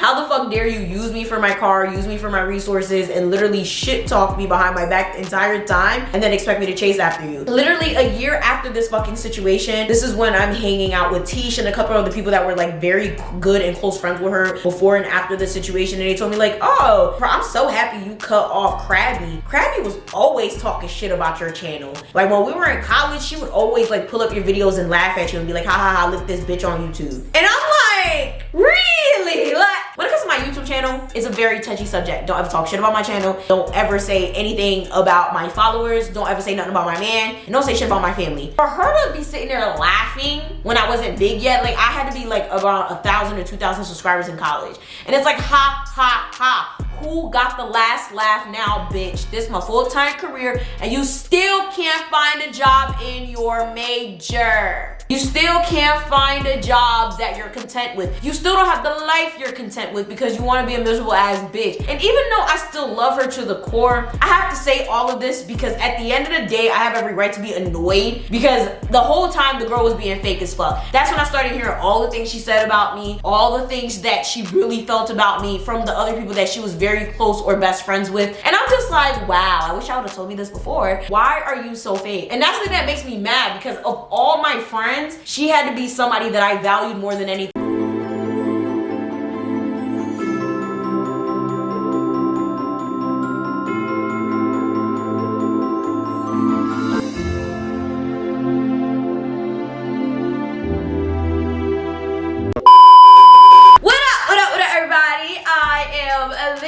how the fuck dare you use me for my car, use me for my resources, and literally shit talk me behind my back the entire time and then expect me to chase after you. Literally a year after this fucking situation, this is when I'm hanging out with Tish and a couple of the people that were like very good and close friends with her before and after the situation, and they told me like, oh, bro, I'm so happy you cut off Crabby. Crabby was always talking shit about your channel. Like when we were in college, she would always like pull up your videos and laugh at you and be like, ha ha ha, look this bitch on YouTube. And I'm like, really? Like, when it comes to my YouTube channel, it's a very touchy subject. Don't ever talk shit about my channel. Don't ever say anything about my followers. Don't ever say nothing about my man. And don't say shit about my family. For her to be sitting there laughing when I wasn't big yet, like I had to be like around 1,000 or 2,000 subscribers in college. And it's like, ha, ha, ha. Who got the last laugh now, bitch? This is my full-time career and you still can't find a job in your major. You still can't find a job that you're content with. You still don't have the life you're content with because you want to be a miserable ass bitch. And even though I still love her to the core, I have to say all of this because at the end of the day, I have every right to be annoyed because the whole time the girl was being fake as fuck. That's when I started hearing all the things she said about me, all the things that she really felt about me from the other people that she was very close or best friends with. And I'm just like, wow, I wish I would have told me this before. Why are you so fake? And that's the thing that makes me mad because of all my friends, she had to be somebody that I valued more than anything.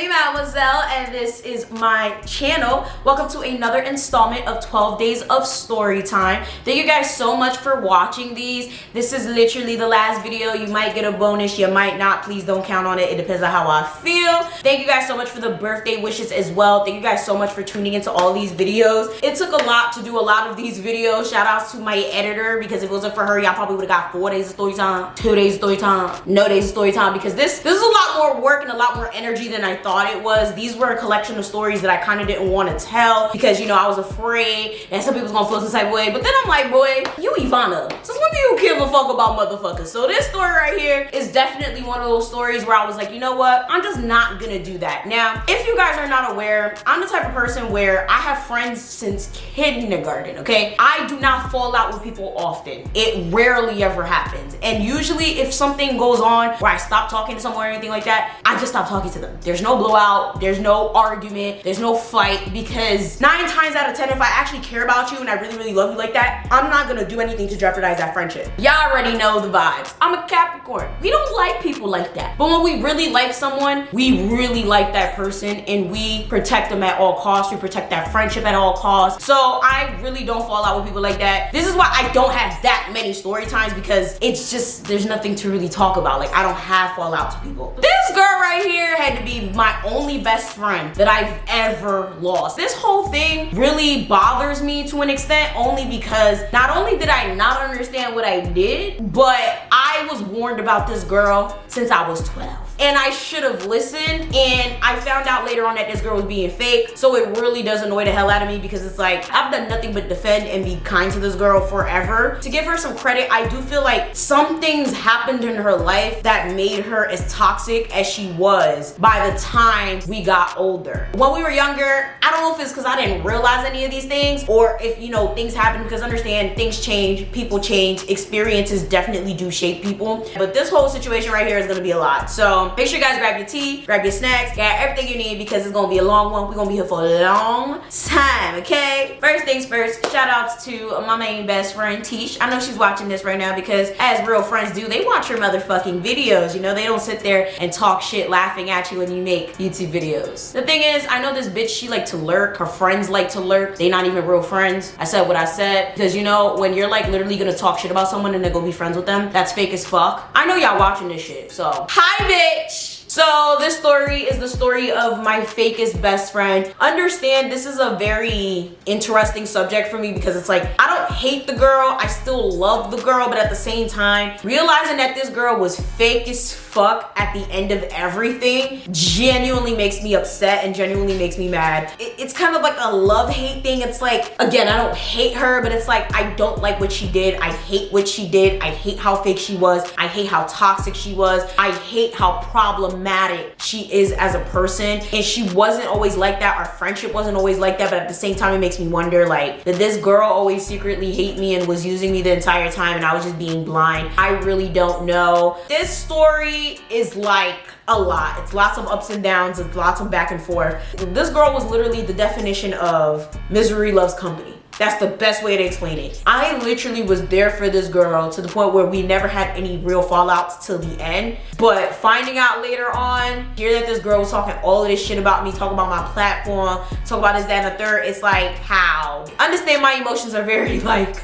Mademoiselle, and this is my channel. Welcome to another installment of 12 days of story time. Thank you guys so much for watching these. This is literally the last video. You might get a bonus, you might not. Please don't count on it. It depends on how I feel. Thank you guys so much for the birthday wishes as well. Thank you guys so much for tuning into all these videos. It took a lot to do a lot of these videos. Shout outs to my editor because if it wasn't for her, y'all probably would have got 4 days of story time, 2 days of story time, no days of story time, because this is a lot more work and a lot more energy than I thought it was. These were a collection of stories that I kind of didn't want to tell because, you know, I was afraid and some people's gonna feel some type of way. But then I'm like, boy, you Yvana. Since when do you give a fuck about motherfuckers? So this story right here is definitely one of those stories where I was like, you know what? I'm just not gonna do that. Now, if you guys are not aware, I'm the type of person where I have friends since kindergarten, okay? I do not fall out with people often. It rarely ever happens. And usually if something goes on where I stop talking to someone or anything like that, I just stop talking to them. There's no blowout, there's no argument, there's no fight, because 9 times out of 10, if I actually care about you and I really, really love you like that, I'm not gonna do anything to jeopardize that friendship. Y'all already know the vibes. I'm a Capricorn. We don't like people like that. But when we really like someone, we really like that person and we protect them at all costs. We protect that friendship at all costs. So I really don't fall out with people like that. This is why I don't have that many story times, because it's just, there's nothing to really talk about. Like, I don't have fallout to people. This girl right here had to be my only best friend that I've ever lost. This whole thing really bothers me to an extent, only because not only did I not understand what I did, but I was warned about this girl since I was 12. And I should have listened, and I found out later on that this girl was being fake. So it really does annoy the hell out of me, because it's like, I've done nothing but defend and be kind to this girl forever. To give her some credit, I do feel like some things happened in her life that made her as toxic as she was by the time we got older. When we were younger, I don't know if it's because I didn't realize any of these things, or if, you know, things happen, because understand, things change, people change, experiences definitely do shape people. But this whole situation right here is gonna be a lot. So make sure you guys grab your tea, grab your snacks, grab everything you need, because it's gonna be a long one. We're gonna be here for a long time, okay? First things first, shout outs to my main best friend, Tish. I know she's watching this right now, because as real friends do, they watch your motherfucking videos. You know, they don't sit there and talk shit laughing at you when you make YouTube videos. The thing is, I know this bitch, she like to lurk. Her friends like to lurk. They not even real friends. I said what I said, because you know, when you're like literally gonna talk shit about someone and then go be friends with them, that's fake as fuck. I know y'all watching this shit, so hi bitch. So this story is the story of my fakest best friend. Understand, this is a very interesting subject for me because it's like, I don't hate the girl, I still love the girl, but at the same time, realizing that this girl was fake as fuck at the end of everything genuinely makes me upset and genuinely makes me mad. It's kind of like a love-hate thing. It's like, again, I don't hate her, but it's like, I don't like what she did. I hate what she did. I hate how fake she was. I hate how toxic she was. I hate how problematic she is as a person. And she wasn't always like that. Our friendship wasn't always like that, but at the same time, it makes me wonder, like, did this girl always secretly hate me and was using me the entire time and I was just being blind? I really don't know. This story is like a lot. It's lots of ups and downs. It's lots of back and forth. This girl was literally the definition of misery loves company. That's the best way to explain it. I literally was there for this girl to the point where we never had any real fallouts till the end. But finding out later on, hear that this girl was talking all of this shit about me, talking about my platform, talk about this, that, and the third, it's like, how? Understand my emotions are very like,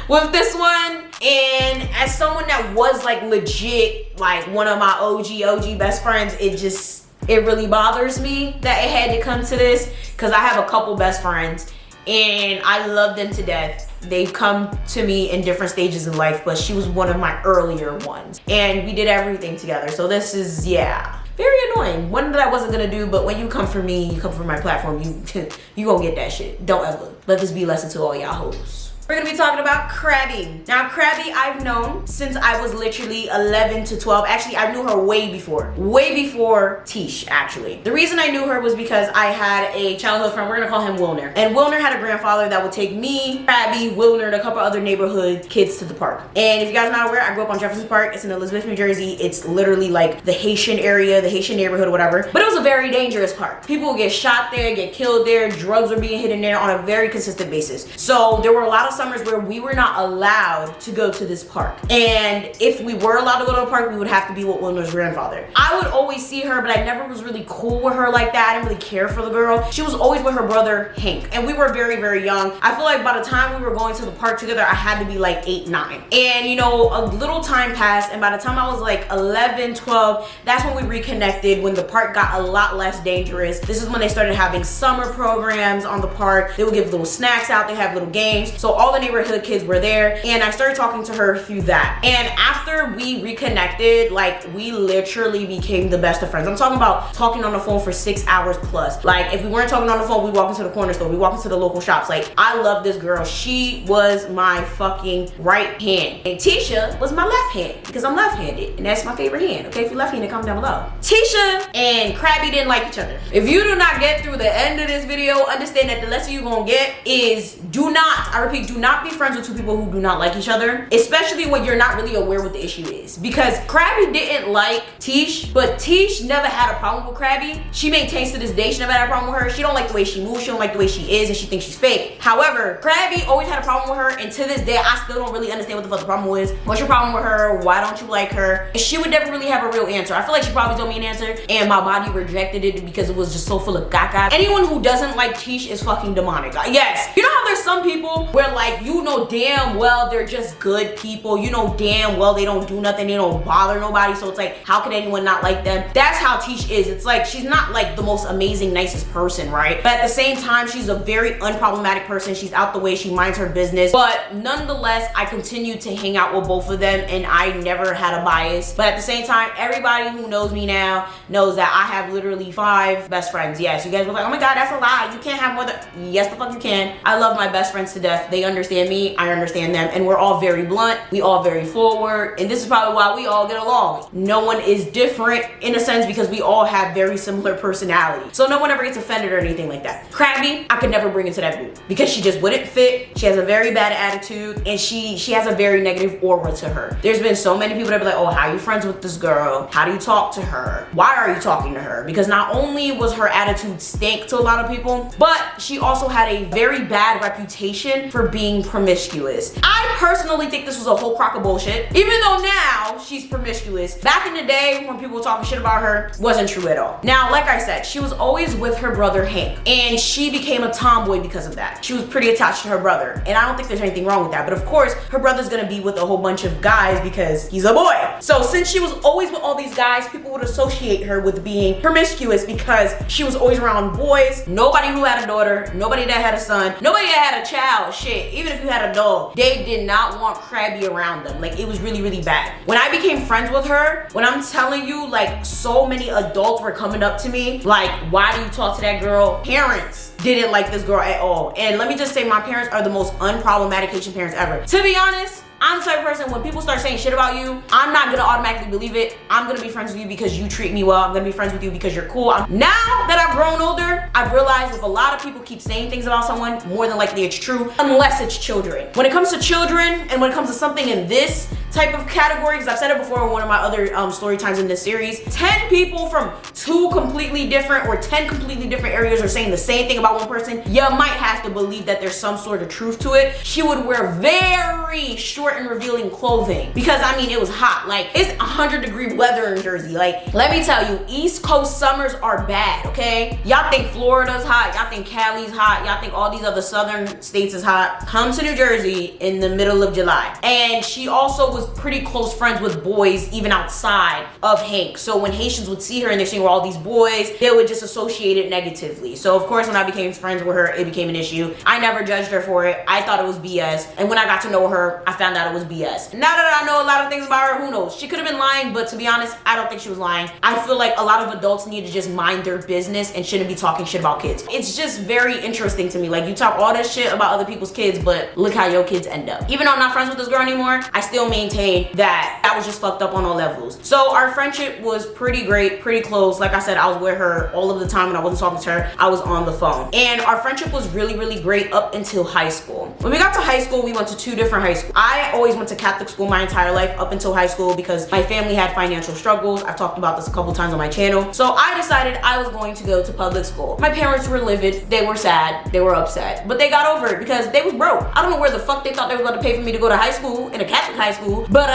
with this one. And as someone that was like legit like one of my OG best friends, it really bothers me that it had to come to this, because I have a couple best friends and I love them to death. They've come to me in different stages in life, but she was one of my earlier ones and we did everything together. So this is, yeah, very annoying. One that I wasn't gonna do, but when you come for me, you come for my platform, you gonna get that shit. Don't ever let this be a lesson to all y'all hoes. We're gonna be talking about Crabby. Now, Crabby I've known since I was literally 11 to 12. Actually, I knew her way before Tish, actually. The reason I knew her was because I had a childhood friend, we're gonna call him Wilner. And Wilner had a grandfather that would take me, Crabby, Wilner, and a couple other neighborhood kids to the park. And if you guys are not aware, I grew up on Jefferson Park. It's in Elizabeth, New Jersey. It's literally like the Haitian area, the Haitian neighborhood, whatever. But it was a very dangerous park. People would get shot there, get killed there, drugs were being hidden there on a very consistent basis. So there were a lot of summers where we were not allowed to go to this park. And if we were allowed to go to a park, we would have to be with Wilner's grandfather. I would always see her, but I never was really cool with her like that. I didn't really care for the girl. She was always with her brother, Hank. And we were very, very young. I feel like by the time we were going to the park together, I had to be like 8, 9. And you know, a little time passed, and by the time I was like 11, 12, that's when we reconnected, when the park got a lot less dangerous. This is when they started having summer programs on the park. They would give little snacks out, they have little games. So all the neighborhood kids were there, and I started talking to her through that. And after we reconnected, like, we literally became the best of friends. I'm talking about talking on the phone for 6 hours plus. Like, if we weren't talking on the phone, we walk into the corner store, we walk into the local shops. Like, I love this girl. She was my fucking right hand, and Tisha was my left hand, because I'm left-handed, and that's my favorite hand. Okay, if you're left-handed, comment down below. Tisha and Crabby didn't like each other. If you do not get through the end of this video, understand that the lesson you're gonna get is, do not, I repeat, do not be friends with two people who do not like each other, especially when you're not really aware what the issue is. Because Crabby didn't like Tish, but Tish never had a problem with Crabby. She maintains to this day she never had a problem with her. She don't like the way she moves, she don't like the way she is, and she thinks she's fake. However, Crabby always had a problem with her, and to this day I still don't really understand what the fuck the problem was. What's your problem with her? Why don't you like her? And she would never really have a real answer. I feel like she probably told me an answer and my body rejected it because it was just so full of caca. Anyone who doesn't like Tish is fucking demonic. Yes, you know how there's some people where, like, you know damn well they're just good people, you know damn well they don't do nothing, they don't bother nobody, so it's like, how can anyone not like them? That's how Tish is. It's like, she's not like the most amazing, nicest person, right? But at the same time, she's a very unproblematic person. She's out the way, she minds her business. But nonetheless, I continue to hang out with both of them, and I never had a bias. But at the same time, everybody who knows me now knows that I have literally 5 best friends. Yes, you guys were like, oh my god, that's a lie, you can't have more than, yes the fuck you can. I love my best friends to death. They understand me, I understand them, and we're all very blunt, we all very forward, and this is probably why we all get along. No one is different in a sense because we all have very similar personality, so no one ever gets offended or anything like that. Crabby, I could never bring into that group because she just wouldn't fit. She has a very bad attitude, and she has a very negative aura to her. There's been so many people that be like, oh, how are you friends with this girl? How do you talk to her? Why are you talking to her? Because not only was her attitude stink to a lot of people, but she also had a very bad reputation for being promiscuous. I personally think this was a whole crock of bullshit. Even though now she's promiscuous, back in the day when people were talking shit about her, wasn't true at all. Now, like I said, she was always with her brother Hank, and she became a tomboy because of that. She was pretty attached to her brother, and I don't think there's anything wrong with that. But of course, her brother's gonna be with a whole bunch of guys because he's a boy. So since she was always with all these guys, people would associate her with being promiscuous because she was always around boys. Nobody who had a daughter, nobody that had a son, nobody that had a child, shit, even if you had a dog, they did not want Crabby around them. Like, it was really, really bad. When I became friends with her, when I'm telling you, like, so many adults were coming up to me, like, why do you talk to that girl? Parents didn't like this girl at all. And let me just say, my parents are the most unproblematic Haitian parents ever. To be honest, I'm the type of person, when people start saying shit about you, I'm not gonna automatically believe it. I'm gonna be friends with you because you treat me well. I'm gonna be friends with you because you're cool. Now that I've grown older, I've realized if a lot of people keep saying things about someone, more than likely it's true, unless it's children. When it comes to children, and when it comes to something in this type of category, because I've said it before in one of my other story times in this series, 10 people from 2 completely different or 10 completely different areas are saying the same thing about one person, you might have to believe that there's some sort of truth to it. She would wear very short and revealing clothing because, I mean, it was hot. Like, it's 100-degree weather in Jersey. Like, let me tell you, East Coast summers are bad, okay? Y'all think Florida's hot, y'all think Cali's hot, y'all think all these other southern states is hot. Come to New Jersey in the middle of July. And she also was pretty close friends with boys even outside of Hank. So when Haitians would see her and they're seeing all these boys, they would just associate it negatively. So of course, when I became friends with her, it became an issue. I never judged her for it. I thought it was BS. And when I got to know her, I found out it was BS. Now that I know a lot of things about her, who knows? She could have been lying, but to be honest, I don't think she was lying. I feel like a lot of adults need to just mind their business and shouldn't be talking shit about kids. It's just very interesting to me. Like, you talk all this shit about other people's kids, but look how your kids end up. Even though I'm not friends with this girl anymore, I still maintain that that was just fucked up on all levels. So our friendship was pretty great, pretty close. Like I said, I was with her all of the time when I wasn't talking to her. I was on the phone. And our friendship was really, really great up until high school. When we got to high school, we went to 2 different high schools. I always went to Catholic school my entire life up until high school because my family had financial struggles. I've talked about this a couple times on my channel. So I decided I was going to go to public school. My parents were livid. They were sad. They were upset. But they got over it because they was broke. I don't know where the fuck they thought they were going to pay for me to go to high school, in a Catholic high school. But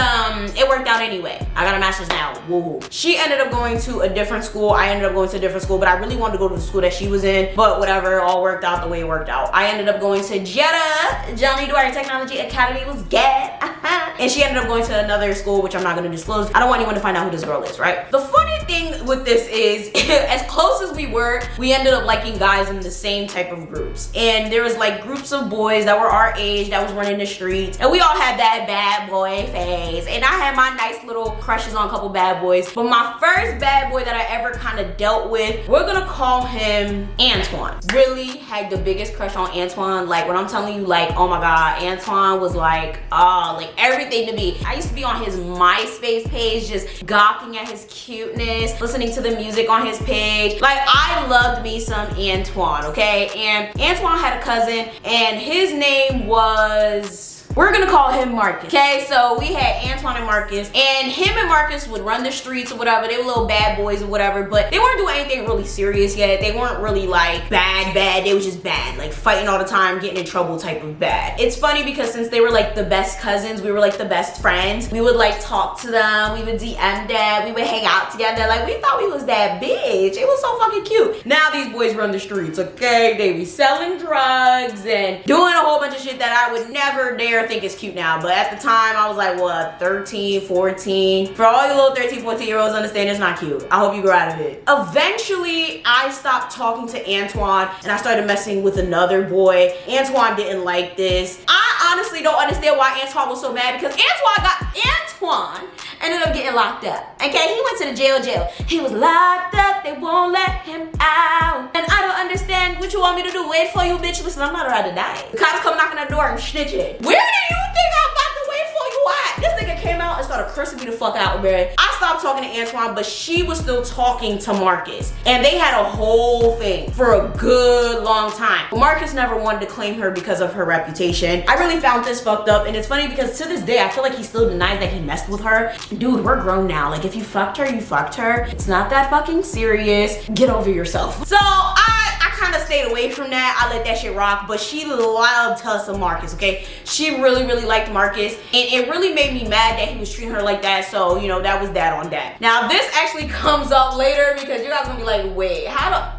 it worked out anyway. I got a master's now. Woo. She ended up going to a different school. I ended up going to a different school, but I really wanted to go to the school that she was in. But whatever, all worked out the way it worked out. I ended up going to Jetta. Johnny Dwyer Technology Academy was get. And she ended up going to another school, which I'm not going to disclose. I don't want anyone to find out who this girl is, right? The funny thing with this is, as close as we were, we ended up liking guys in the same type of groups. And there was like groups of boys that were our age that was running the streets. And we all had that bad boy phase. And I had my nice little crushes on a couple bad boys. But my first bad boy that I ever kind of dealt with, we're gonna call him Antoine. Really had the biggest crush on Antoine. Like, when I'm telling you, like, oh my God, Antoine was like, oh, like everything to me. I used to be on his MySpace page, just gawking at his cuteness, listening to the music on his page. Like, I loved me some Antoine, okay? And Antoine had a cousin, and his name was... we're gonna call him Marcus. Okay, so we had Antoine and Marcus, and him and Marcus would run the streets or whatever. They were little bad boys or whatever, but they weren't doing anything really serious yet. They weren't really like bad. They was just bad, like fighting all the time, getting in trouble type of bad. It's funny because since they were like the best cousins, we were like the best friends. We would like talk to them, we would DM them, we would hang out together. Like, we thought we was that bitch. It was so fucking cute. Now these boys run the streets, okay? They be selling drugs and doing a whole bunch of shit that I would never dare think it's cute now, but at the time I was like, what, 13, 14? For all you little 13, 14-year-olds, understand it's not cute. I hope you grow out of it. Eventually, I stopped talking to Antoine and I started messing with another boy. Antoine didn't like this. I honestly don't understand why Antoine was so mad, because Antoine ended up getting locked up. Okay, he went to the jail. He was locked up, they won't let him out. And I don't understand what you want me to do. Wait for you, bitch. Listen, I'm not around to die. The cops come knocking on the door and snitching. Where do you think I'm about to wait for you at? This nigga came out and started cursing me the fuck out, man. I stopped talking to Antoine, but she was still talking to Marcus. And they had a whole thing for a good long time. But Marcus never wanted to claim her because of her reputation. I really found this fucked up, and it's funny because to this day, I feel like he still denies that he messed with her. Dude, we're grown now. Like, if you fucked her, you fucked her. It's not that fucking serious. Get over yourself. So I kind of stayed away from that. I let that shit rock, but she loved her some Marcus, okay? She really, really liked Marcus, and it really made me mad that he was treating her like that, so, you know, that was that on that. Now, this actually comes up later because you guys gonna be like, wait, how the...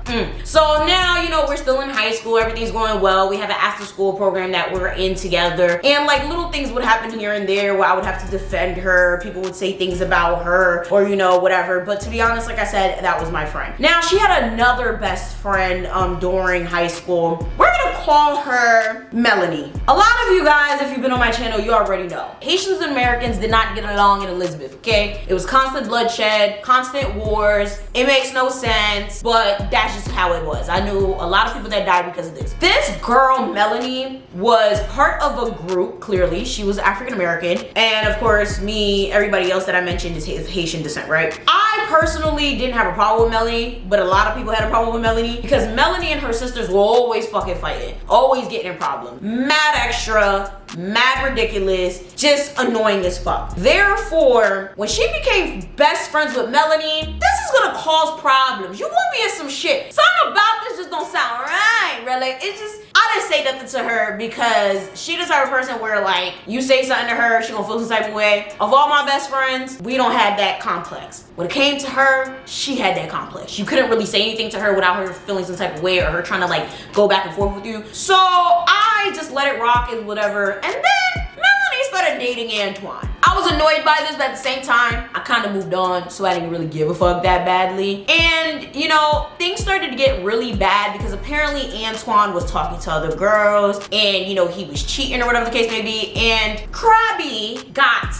So now, you know, we're still in high school, everything's going well. We have an after school program that we're in together, and like little things would happen here and there where I would have to defend her. People would say things about her or, you know, whatever, but to be honest, like I said, that was my friend. Now, she had another best friend during high school. We're gonna call her Melanie. A lot of you guys, if you've been on my channel, you already know. Haitians and Americans did not get along in Elizabeth, okay? It was constant bloodshed, constant wars. It makes no sense, but that's just how it was. I knew a lot of people that died because of this. This girl, Melanie, was part of a group, clearly. She was African American, and of course, me, everybody else that I mentioned is Haitian descent, right? I personally didn't have a problem with Melanie, but a lot of people had a problem with Melanie because Melanie and her sisters were always fucking fighting, always getting in problems. Mad extra, mad ridiculous, just annoying as fuck. Therefore, when she became best friends with Melanie, this is gonna cause problems. You gonna be in some shit. Something about this just don't sound right, really. It's just, I didn't say nothing to her because she just type of person where like, you say something to her, she gonna feel some type of way. Of all my best friends, we don't have that complex. When it came to her, she had that complex. You couldn't really say anything to her without her feeling some type of way or her trying to like go back and forth with you. So I just let it rock and whatever. And then Melanie started dating Antoine. I was annoyed by this, but at the same time, I kind of moved on, so I didn't really give a fuck that badly. And, you know, things started to get really bad because apparently Antoine was talking to other girls and, you know, he was cheating or whatever the case may be. And Crabby got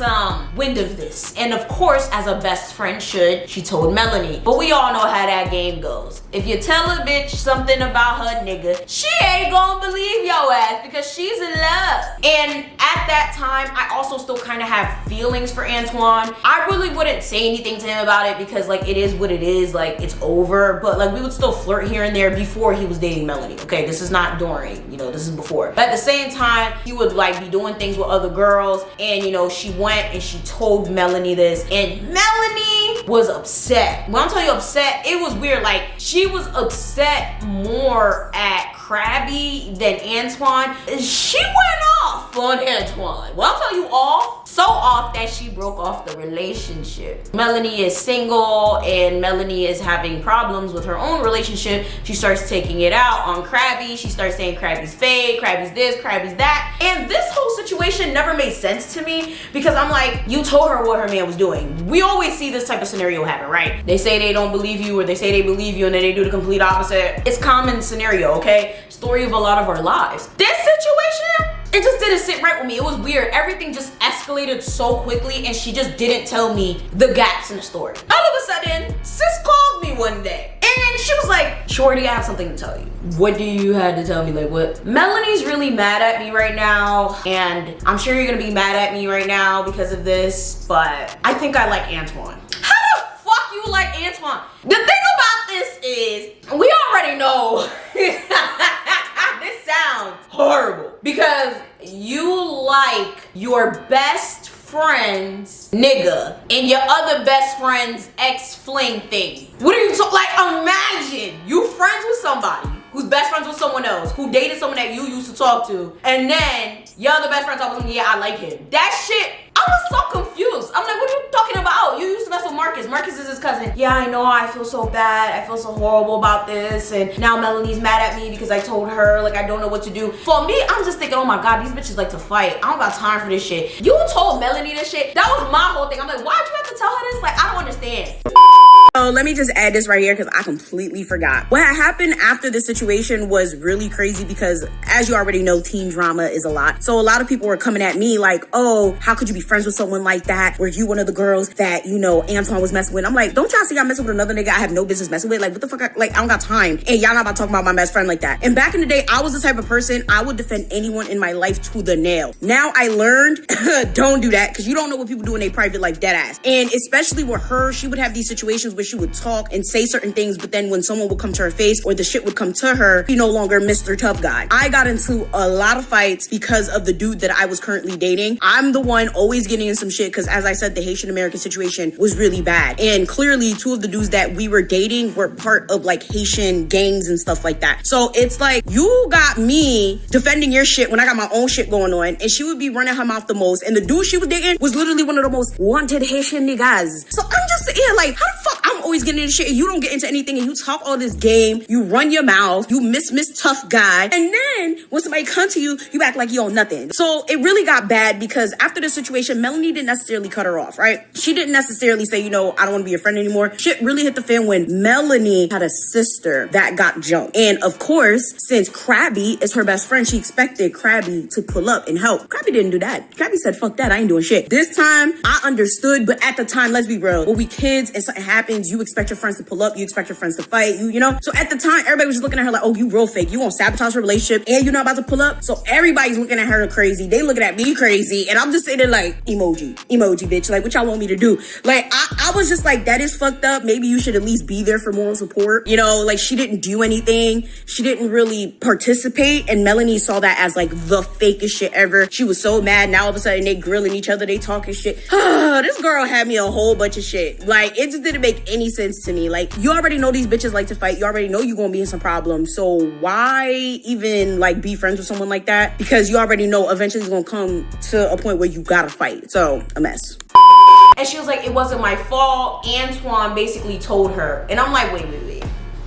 wind of this. And of course, as a best friend should, she told Melanie. But we all know how that game goes. If you tell a bitch something about her nigga, she ain't gonna believe your ass because she's in love. And at that time, I also still kind of have feelings for Antoine. I really wouldn't say anything to him about it because like it is what it is, like it's over, but like we would still flirt here and there before he was dating Melanie, okay? This is not during, you know, this is before. But at the same time, he would like be doing things with other girls and, you know, she went and she told Melanie this and Melanie was upset. When I'm telling you upset, it was weird. Like she was upset more at Crabby than Antoine. She went off on Antoine. Well, I'll tell you off. So off that she broke off the relationship. Melanie is single and Melanie is having problems with her own relationship. She starts taking it out on Crabby. She starts saying Crabby's fake, Crabby's this, Crabby's that. And this whole situation never made sense to me because I'm like, you told her what her man was doing. We always see this type of scenario happen, right? They say they don't believe you or they say they believe you and then they do the complete opposite. It's common scenario, okay? Story of a lot of our lives. This situation, it just didn't sit right with me. It was weird. Everything just escalated so quickly and she just didn't tell me the gaps in the story. All of a sudden, sis called me one day and she was like, Shorty, I have something to tell you. What do you have to tell me? Like what? Melanie's really mad at me right now and I'm sure you're gonna be mad at me right now because of this, but I think I like Antoine. How the fuck you like Antoine? The thing about this is, we already know this sounds horrible because you like your best friend's nigga and your other best friend's ex-fling thing. What are you like? Imagine you friends with somebody who's best friends with someone else, who dated someone that you used to talk to, and then your other best friend talking to him, yeah, I like him. That shit, I was so confused. I'm like, what are you talking about? You used to mess with Marcus. Marcus is his cousin. Yeah, I know, I feel so bad. I feel so horrible about this. And now Melanie's mad at me because I told her, like, I don't know what to do. For me, I'm just thinking, oh my God, these bitches like to fight. I don't got time for this shit. You told Melanie this shit? That was my whole thing. I'm like, why'd you have to tell her this? Like, I don't understand. So let me just add this right here because I completely forgot. What had happened after this situation was really crazy because as you already know, teen drama is a lot. So a lot of people were coming at me like, oh, how could you be friends with someone like that? Were you one of the girls that, you know, Antoine was messing with? I'm like, don't y'all see I'm messing with another nigga I have no business messing with? Like, what the fuck? I don't got time. And y'all not about to talk about my best friend like that. And back in the day, I was the type of person, I would defend anyone in my life to the nail. Now I learned, don't do that because you don't know what people do in their private life, dead ass. And especially with her, she would have these situations where where she would talk and say certain things, but then when someone would come to her face or the shit would come to her, he no longer Mr. Tough Guy. I got into a lot of fights because of the dude that I was currently dating. I'm the one always getting in some shit because, as I said, the Haitian American situation was really bad. And clearly 2 of the dudes that we were dating were part of like Haitian gangs and stuff like that. So it's like, you got me defending your shit when I got my own shit going on, and she would be running her mouth the most, and the dude she was dating was literally one of the most wanted Haitian niggas. So I'm just sitting here like, how the fuck I'm always getting into shit and you don't get into anything, and you talk all this game, you run your mouth, you miss Tough Guy, and then when somebody comes to you, you act like you own nothing. So it really got bad because after the situation, Melanie didn't necessarily cut her off, right? She didn't necessarily say, I don't want to be your friend anymore. Shit really hit the fan when Melanie had a sister that got jumped. And of course, since Crabby is her best friend, she expected Crabby to pull up and help. Crabby didn't do that. Crabby said, fuck that, I ain't doing shit. This time, I understood, but at the time, let's be real, when we kids and something happens, you expect your friends to pull up, you expect your friends to fight, you know? So at the time, everybody was just looking at her like, oh, you real fake. You won't sabotage her relationship and you're not about to pull up. So everybody's looking at her crazy. They looking at me crazy. And I'm just sitting there like, emoji, bitch. Like, what y'all want me to do? Like, I was just like, that is fucked up. Maybe you should at least be there for moral support. Like she didn't do anything. She didn't really participate. And Melanie saw that as like the fakest shit ever. She was so mad. Now all of a sudden they grilling each other. They talking shit. This girl had me a whole bunch of shit. Like, it just didn't make any sense to me. Like, you already know these bitches like to fight. You already know you're gonna be in some problems. So why even like be friends with someone like that? Because you already know eventually it's gonna come to a point where you gotta fight. So, a mess. And she was like, it wasn't my fault. Antoine basically told her. And I'm like, wait.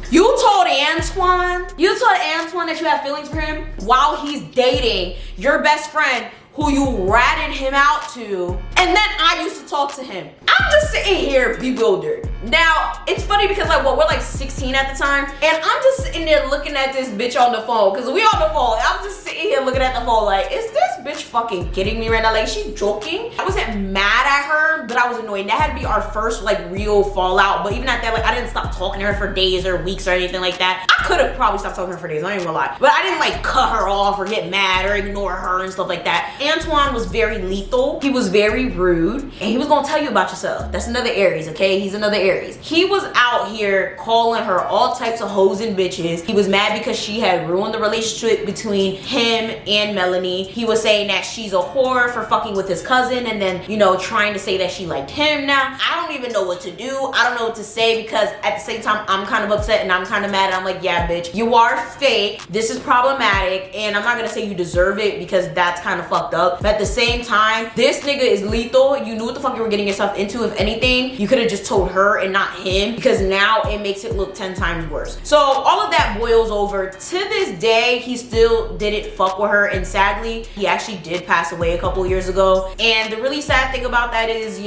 You told Antoine that you have feelings for him while he's dating your best friend who you ratted him out to, and then I used to talk to him. I'm just sitting here bewildered. Now, it's funny because we're like 16 at the time, and I'm just sitting there looking at this bitch on the phone, because we on the phone, and I'm just sitting here looking at the phone like, is this bitch fucking kidding me right now? Like, she joking? I wasn't mad at her, but I was annoyed. That had to be our first real fallout, but even at that, I didn't stop talking to her for days or weeks or anything like that. I could have probably stopped talking to her for days, I ain't even gonna lie. But I didn't cut her off or get mad or ignore her and stuff like that. Antoine was very lethal. He was very rude, and he was gonna tell you about yourself. That's another Aries, okay? He's another Aries. He was out here calling her all types of hoes and bitches. He was mad because she had ruined the relationship between him and Melanie. He was saying that she's a whore for fucking with his cousin, and then, trying to say that she liked him. Now, I don't even know what to do. I don't know what to say, because at the same time, I'm kind of upset and I'm kind of mad. And I'm like, yeah, bitch, you are fake. This is problematic, and I'm not gonna say you deserve it, because that's kind of fucked up. But at the same time, this nigga is lethal. You knew what the fuck you were getting yourself into. If anything, you could have just told her and not him, because now it makes it look 10 times worse. So all of that boils over to this day, he still didn't fuck with her, and sadly, he actually did pass away a couple years ago. And the really sad thing about that is,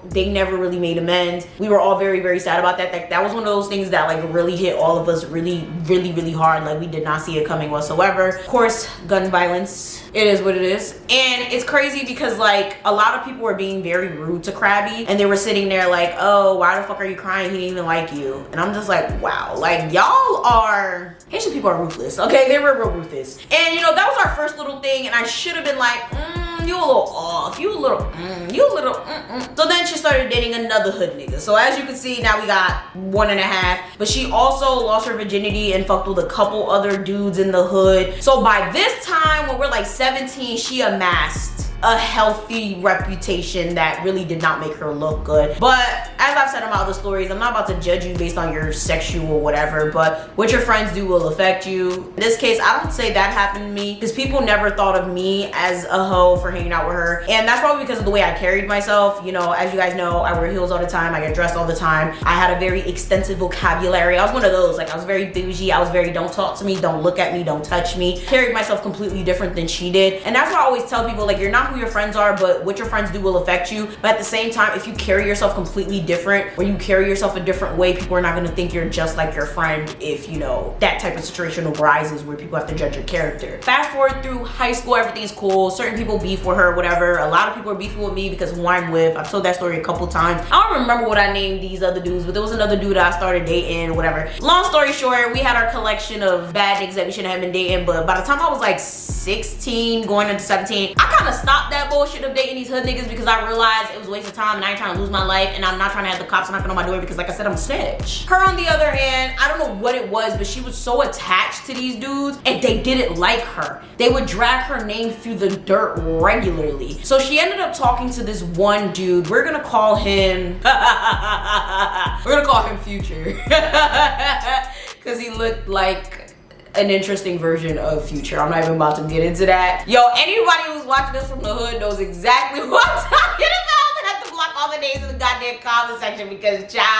they never really made amends. We were all very, very sad about that. That was one of those things that really hit all of us really, really, really hard. We did not see it coming whatsoever. Of course, gun violence, it is what it is. And it's crazy because a lot of people were being very rude to Crabby, and they were sitting there like, oh, why the fuck are you crying? He didn't even like you. And I'm just like, wow, y'all are, Haitian people are ruthless, okay? They were real ruthless. And that was our first little thing, and I should have been like, you a little off, you a little. So then she started dating another hood nigga. So as you can see, now we got 1.5. But she also lost her virginity and fucked with a couple other dudes in the hood. So by this time, when we're 17, she amassed a healthy reputation that really did not make her look good. But as I've said in my other stories, I'm not about to judge you based on your sexual whatever, but what your friends do will affect you. In this case, I don't say that happened to me, because people never thought of me as a hoe for hanging out with her. And that's probably because of the way I carried myself. As you guys know, I wear heels all the time, I get dressed all the time. I had a very extensive vocabulary. I was one of those, I was very bougie. I was very, don't talk to me, don't look at me, don't touch me. Carried myself completely different than she did. And that's why I always tell people, you're not who your friends are, but what your friends do will affect you. But at the same time, if you carry yourself completely different, or you carry yourself a different way, people are not going to think you're just like your friend if that type of situation arises where people have to judge your character. Fast forward through high school, everything's cool. Certain people beef with her, whatever. A lot of people are beefing with me because of who I'm with. I've told that story a couple times. I don't remember what I named these other dudes, but there was another dude that I started dating, whatever. Long story short, we had our collection of bad niggas that we shouldn't have been dating, but by the time I was 16 going into 17. I kind of stopped that bullshit of dating these hood niggas because I realized it was a waste of time and I ain't trying to lose my life, and I'm not trying to have the cops knocking on my door because, like I said, I'm a snitch. Her, on the other hand, I don't know what it was, but she was so attached to these dudes and they didn't like her. They would drag her name through the dirt regularly. So she ended up talking to this one dude. We're gonna call him Future. Because he looked like an interesting version of Future. I'm not even about to get into that. Yo, anybody who's watching this from the hood knows exactly what I'm talking about. I have to block all the names in the goddamn comment section because ciao.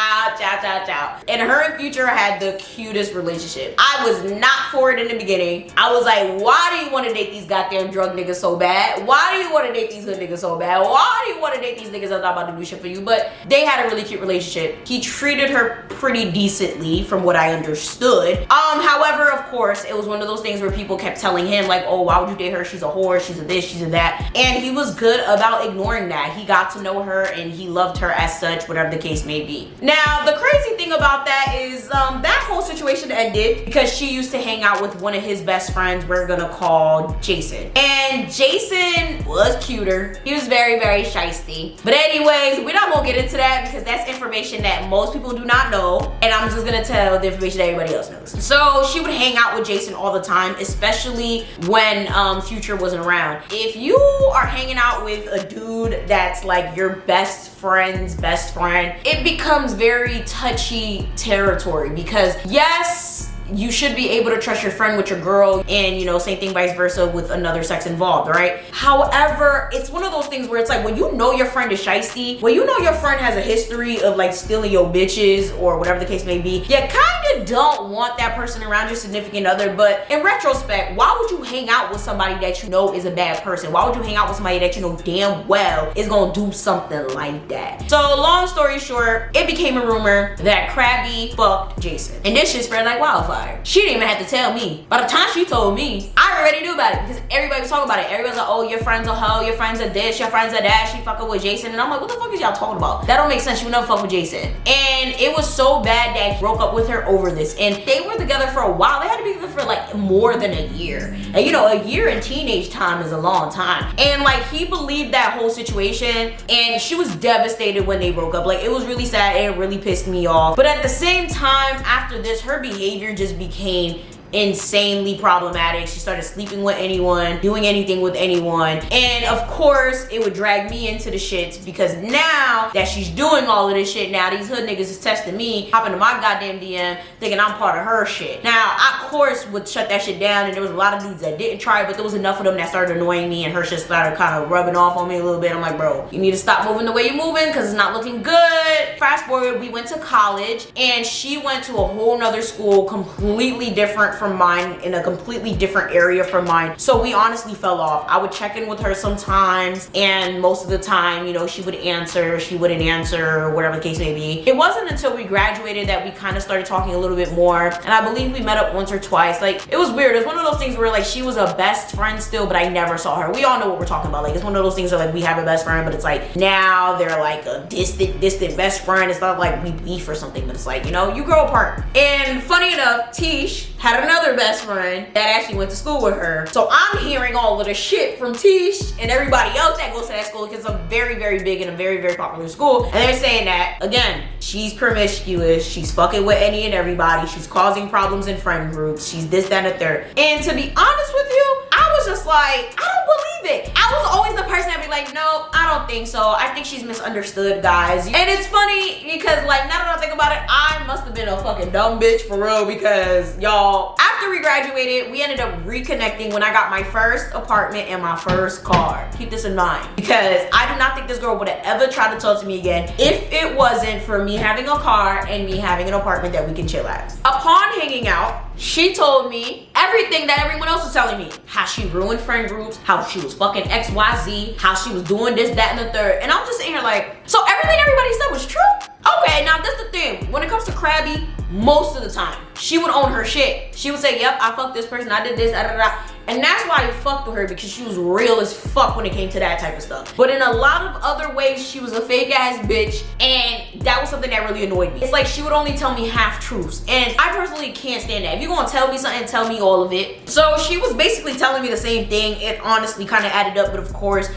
And her and Future had the cutest relationship. I was not for it in the beginning. I was like, why do you want to date these goddamn drug niggas so bad? Why do you want to date these hood niggas so bad? Why do you want to date these niggas that's not about to do shit for you? But they had a really cute relationship. He treated her pretty decently from what I understood. However, of course, it was one of those things where people kept telling him like, oh, why would you date her? She's a whore, she's a this, she's a that. And he was good about ignoring that. He got to know her and he loved her as such, whatever the case may be. Now, the crazy thing about that is that whole situation ended because she used to hang out with one of his best friends, we're gonna call Jason. And Jason was cuter. He was very, very shiesty. But anyways, we're not gonna get into that because that's information that most people do not know. And I'm just gonna tell the information that everybody else knows. So she would hang out with Jason all the time, especially when Future wasn't around. If you are hanging out with a dude that's like your best friend's best friend, it becomes very touchy territory because yes, you should be able to trust your friend with your girl, and you know, same thing vice versa with another sex involved, right? However, it's one of those things where it's like when you know your friend is shiesty, when you know your friend has a history of like stealing your bitches or whatever the case may be, you kind of don't want that person around your significant other. But in retrospect, why would you hang out with somebody that you know is a bad person? Why would you hang out with somebody that you know damn well is gonna do something like that? So long story short, it became a rumor that Crabby fucked Jason, and this shit spread like wildfire. She didn't even have to tell me. By the time she told me, I already knew about it because everybody was talking about it. Everybody's like, oh, your friend's a hoe, your friend's a this, your friend's a that, she fucking with Jason. And I'm like, what the fuck is y'all talking about? That don't make sense. She would never fuck with Jason. And it was so bad that he broke up with her over this. And they were together for a while. They had to be together for like more than a year. And you know, a year in teenage time is a long time. And like, he believed that whole situation, and she was devastated when they broke up. Like, it was really sad and it really pissed me off. But at the same time, after this, her behavior just became insanely problematic. She started sleeping with anyone, doing anything with anyone, and of course it would drag me into the shits because now that she's doing all of this shit, now these hood niggas is testing me, hopping to my goddamn DM thinking I'm part of her shit. Now I of course would shut that shit down, and there was a lot of dudes that didn't try, but there was enough of them that started annoying me, and her shit started kind of rubbing off on me a little bit. I'm like, bro, you need to stop moving the way you're moving because it's not looking good. Fast forward, we went to college and she went to a whole nother school completely different from mine, in a completely different area from mine. So we honestly fell off. I would check in with her sometimes, and most of the time, you know, she would answer, she wouldn't answer, whatever the case may be. It wasn't until we graduated that we kind of started talking a little bit more, and I believe we met up once or twice. Like, it was weird. It was one of those things where like she was a best friend still, but I never saw her. We all know what we're talking about. Like, it's one of those things where like we have a best friend, but it's like now they're like a distant best friend. It's not like we beef or something, but it's like, you know, you grow apart. And funny enough, Tish had another best friend that actually went to school with her. So I'm hearing all of the shit from Tish and everybody else that goes to that school, because it's a very, very big and a very, very popular school. And they're saying that, again, she's promiscuous, she's fucking with any and everybody, she's causing problems in friend groups, she's this, that, and the third. And to be honest with you, I was just like, I don't believe it. I was always the person that'd be like, no, I don't think so. I think she's misunderstood, guys. And it's funny because like, now that I think about it, I must have been a fucking dumb bitch for real, because y'all, after we graduated, we ended up reconnecting when I got my first apartment and my first car. Keep this in mind, because I do not think this girl would have ever tried to talk to me again if it wasn't for me having a car and me having an apartment that we can chill at. Upon hanging out, she told me everything that everyone else was telling me. How she ruined friend groups, how she was fucking XYZ, how she was doing this, that, and the third. And I'm just sitting here like, so everything everybody said was true? Okay, now that's the thing. When it comes to Crabby, most of the time, she would own her shit. She would say, yep, I fucked this person, I did this, da da da. And that's why I fucked with her, because she was real as fuck when it came to that type of stuff. But in a lot of other ways, she was a fake ass bitch, and that was something that really annoyed me. It's like she would only tell me half truths, and I personally can't stand that. If you're gonna tell me something, tell me all of it. So she was basically telling me the same thing. It honestly kind of added up, but of course,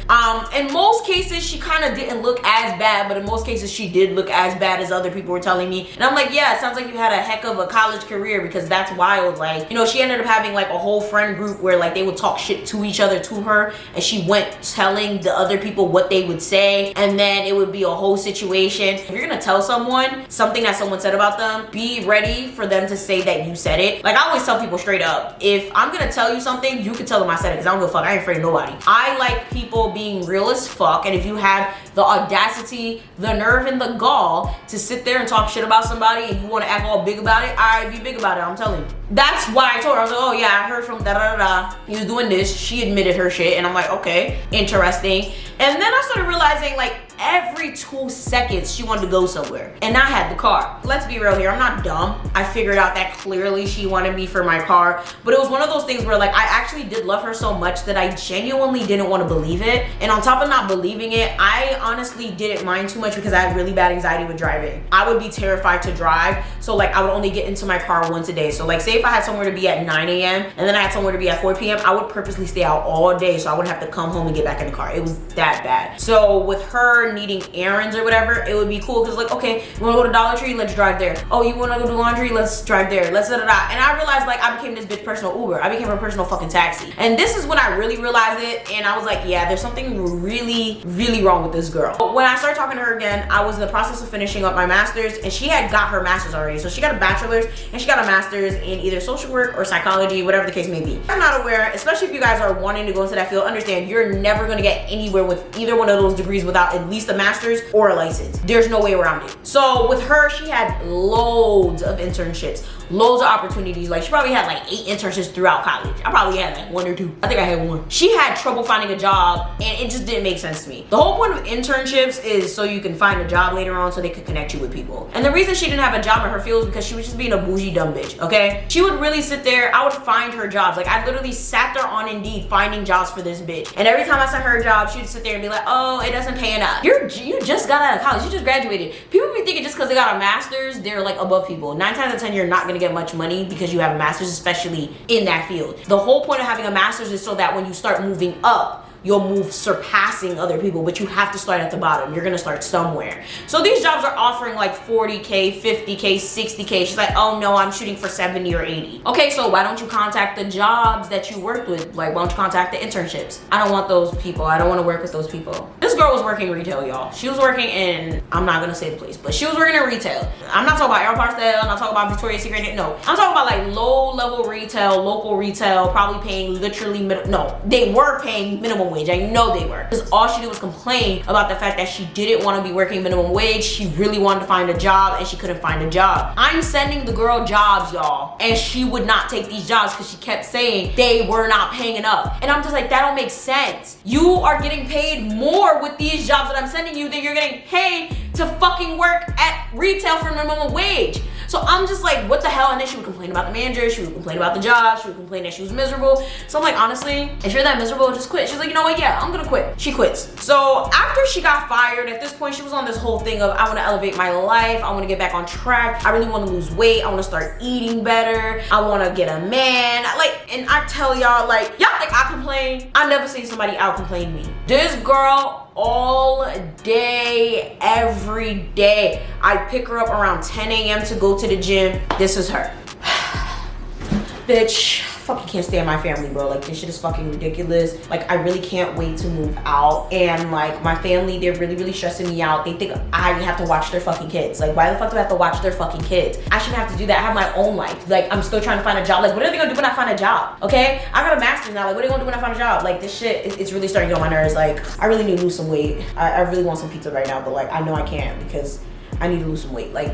in most cases, she kind of didn't look as bad, but in most cases, she did look as bad as other people were telling me. And I'm like, yeah, it sounds like you had a heck of a college career, because that's wild. Like, you know, she ended up having like a whole friend group where like they would talk shit to each other to her, and she went telling the other people what they would say, and then it would be a whole situation. If you're gonna tell someone something that someone said about them, be ready for them to say that you said it. Like, I always tell people straight up, if I'm gonna tell you something, you can tell them I said it, because I don't give a fuck. I ain't afraid of nobody. I like people being real as fuck, and if you have the audacity, the nerve, and the gall to sit there and talk shit about somebody and you want to act all big about it, I be big about it, I'm telling you. That's why I told her, I was like, oh yeah, I heard from da-da-da-da, he was doing this. She admitted her shit, and I'm like, okay, interesting. And then I started realizing, like, every 2 seconds she wanted to go somewhere, and I had the car. Let's be real here, I'm not dumb. I figured out that clearly she wanted me for my car, but it was one of those things where like I actually did love her so much that I genuinely didn't want to believe it. And on top of not believing it, I honestly didn't mind too much, because I had really bad anxiety with driving. I would be terrified to drive, so like I would only get into my car once a day. So like, say if I had somewhere to be at 9 a.m. and then I had somewhere to be at 4 p.m, I would purposely stay out all day so I wouldn't have to come home and get back in the car. It was that bad. So with her needing errands or whatever, it would be cool, because like, okay, you want to go to Dollar Tree, let's drive there. Oh, you want to go do laundry, let's drive there. Let's da-da-da. And I realized, like, I became this bitch personal Uber. I became a personal fucking taxi. And this is when I really realized it, and I was like, yeah, there's something really, really wrong with this girl. But when I started talking to her again, I was in the process of finishing up my master's, and she had got her master's already. So she got a bachelor's and she got a master's in either social work or psychology, whatever the case may be. I'm not aware, especially if you guys are wanting to go into that field, understand you're never gonna get anywhere with either one of those degrees without at least a master's or a license. There's no way around it. So with her, she had loads of internships, loads of opportunities. Like, she probably had like 8 internships throughout college. I probably had like 1 or 2. I think I had 1. She had trouble finding a job, and it just didn't make sense to me. The whole point of internships is so you can find a job later on, so they could connect you with people. And the reason she didn't have a job in her field is because she was just being a bougie dumb bitch, okay? She would really sit there, I would find her jobs. Like, I literally sat there on Indeed finding jobs for this bitch. And every time I sent her a job, she'd sit there and be like, oh, it doesn't pay enough. You just got out of college, you just graduated. People be thinking just because they got a master's, they're like above people. 9 times out of 10, you're not gonna get much money because you have a master's, especially in that field. The whole point of having a master's is so that when you start moving up, you'll move surpassing other people, but you have to start at the bottom. You're gonna start somewhere. So these jobs are offering like 40K, 50K, 60K. She's like, oh no, I'm shooting for 70 or 80. Okay, so why don't you contact the jobs that you worked with? Like, why don't you contact the internships? I don't want those people. I don't wanna work with those people. This girl was working retail, y'all. She was working in, I'm not gonna say the place, but she was working in retail. I'm not talking about Aeropostale, I'm not talking about Victoria's Secret, no. I'm talking about like low level retail, local retail, probably paying literally, no, they were paying minimum wage. I know they were, because all she did was complain about the fact that she didn't want to be working minimum wage. She really wanted to find a job, and she couldn't find a job. I'm sending the girl jobs, y'all, and she would not take these jobs because she kept saying they were not paying enough. And I'm just like, that don't make sense. You are getting paid more with these jobs that I'm sending you than you're getting paid to fucking work at retail for minimum wage. So I'm just like, what the hell? And then she would complain about the manager, she would complain about the job, she would complain that she was miserable. So I'm like, honestly, if you're that miserable, just quit. She's like, you know what, yeah, I'm gonna quit. She quits. So after she got fired, at this point, she was on this whole thing of, I wanna elevate my life, I wanna get back on track, I really wanna lose weight, I wanna start eating better, I wanna get a man. Like, and I tell y'all, like, y'all think I complain? I never seen somebody out complain me. This girl, all day, every day, I pick her up around 10 a.m. to go to the gym. This is her. Bitch, fucking can't stand my family, bro. Like, this shit is fucking ridiculous. Like, I really can't wait to move out. And like, my family, they're really, really stressing me out. They think I have to watch their fucking kids. Like, why the fuck do I have to watch their fucking kids? I shouldn't have to do that. I have my own life. Like, I'm still trying to find a job. Like, what are they gonna do when I find a job? Okay? I got a master's now. Like, what are they gonna do when I find a job? Like, this shit, it's really starting to get on my nerves. Like, I really need to lose some weight. I really want some pizza right now, but like, I know I can't because I need to lose some weight. Like,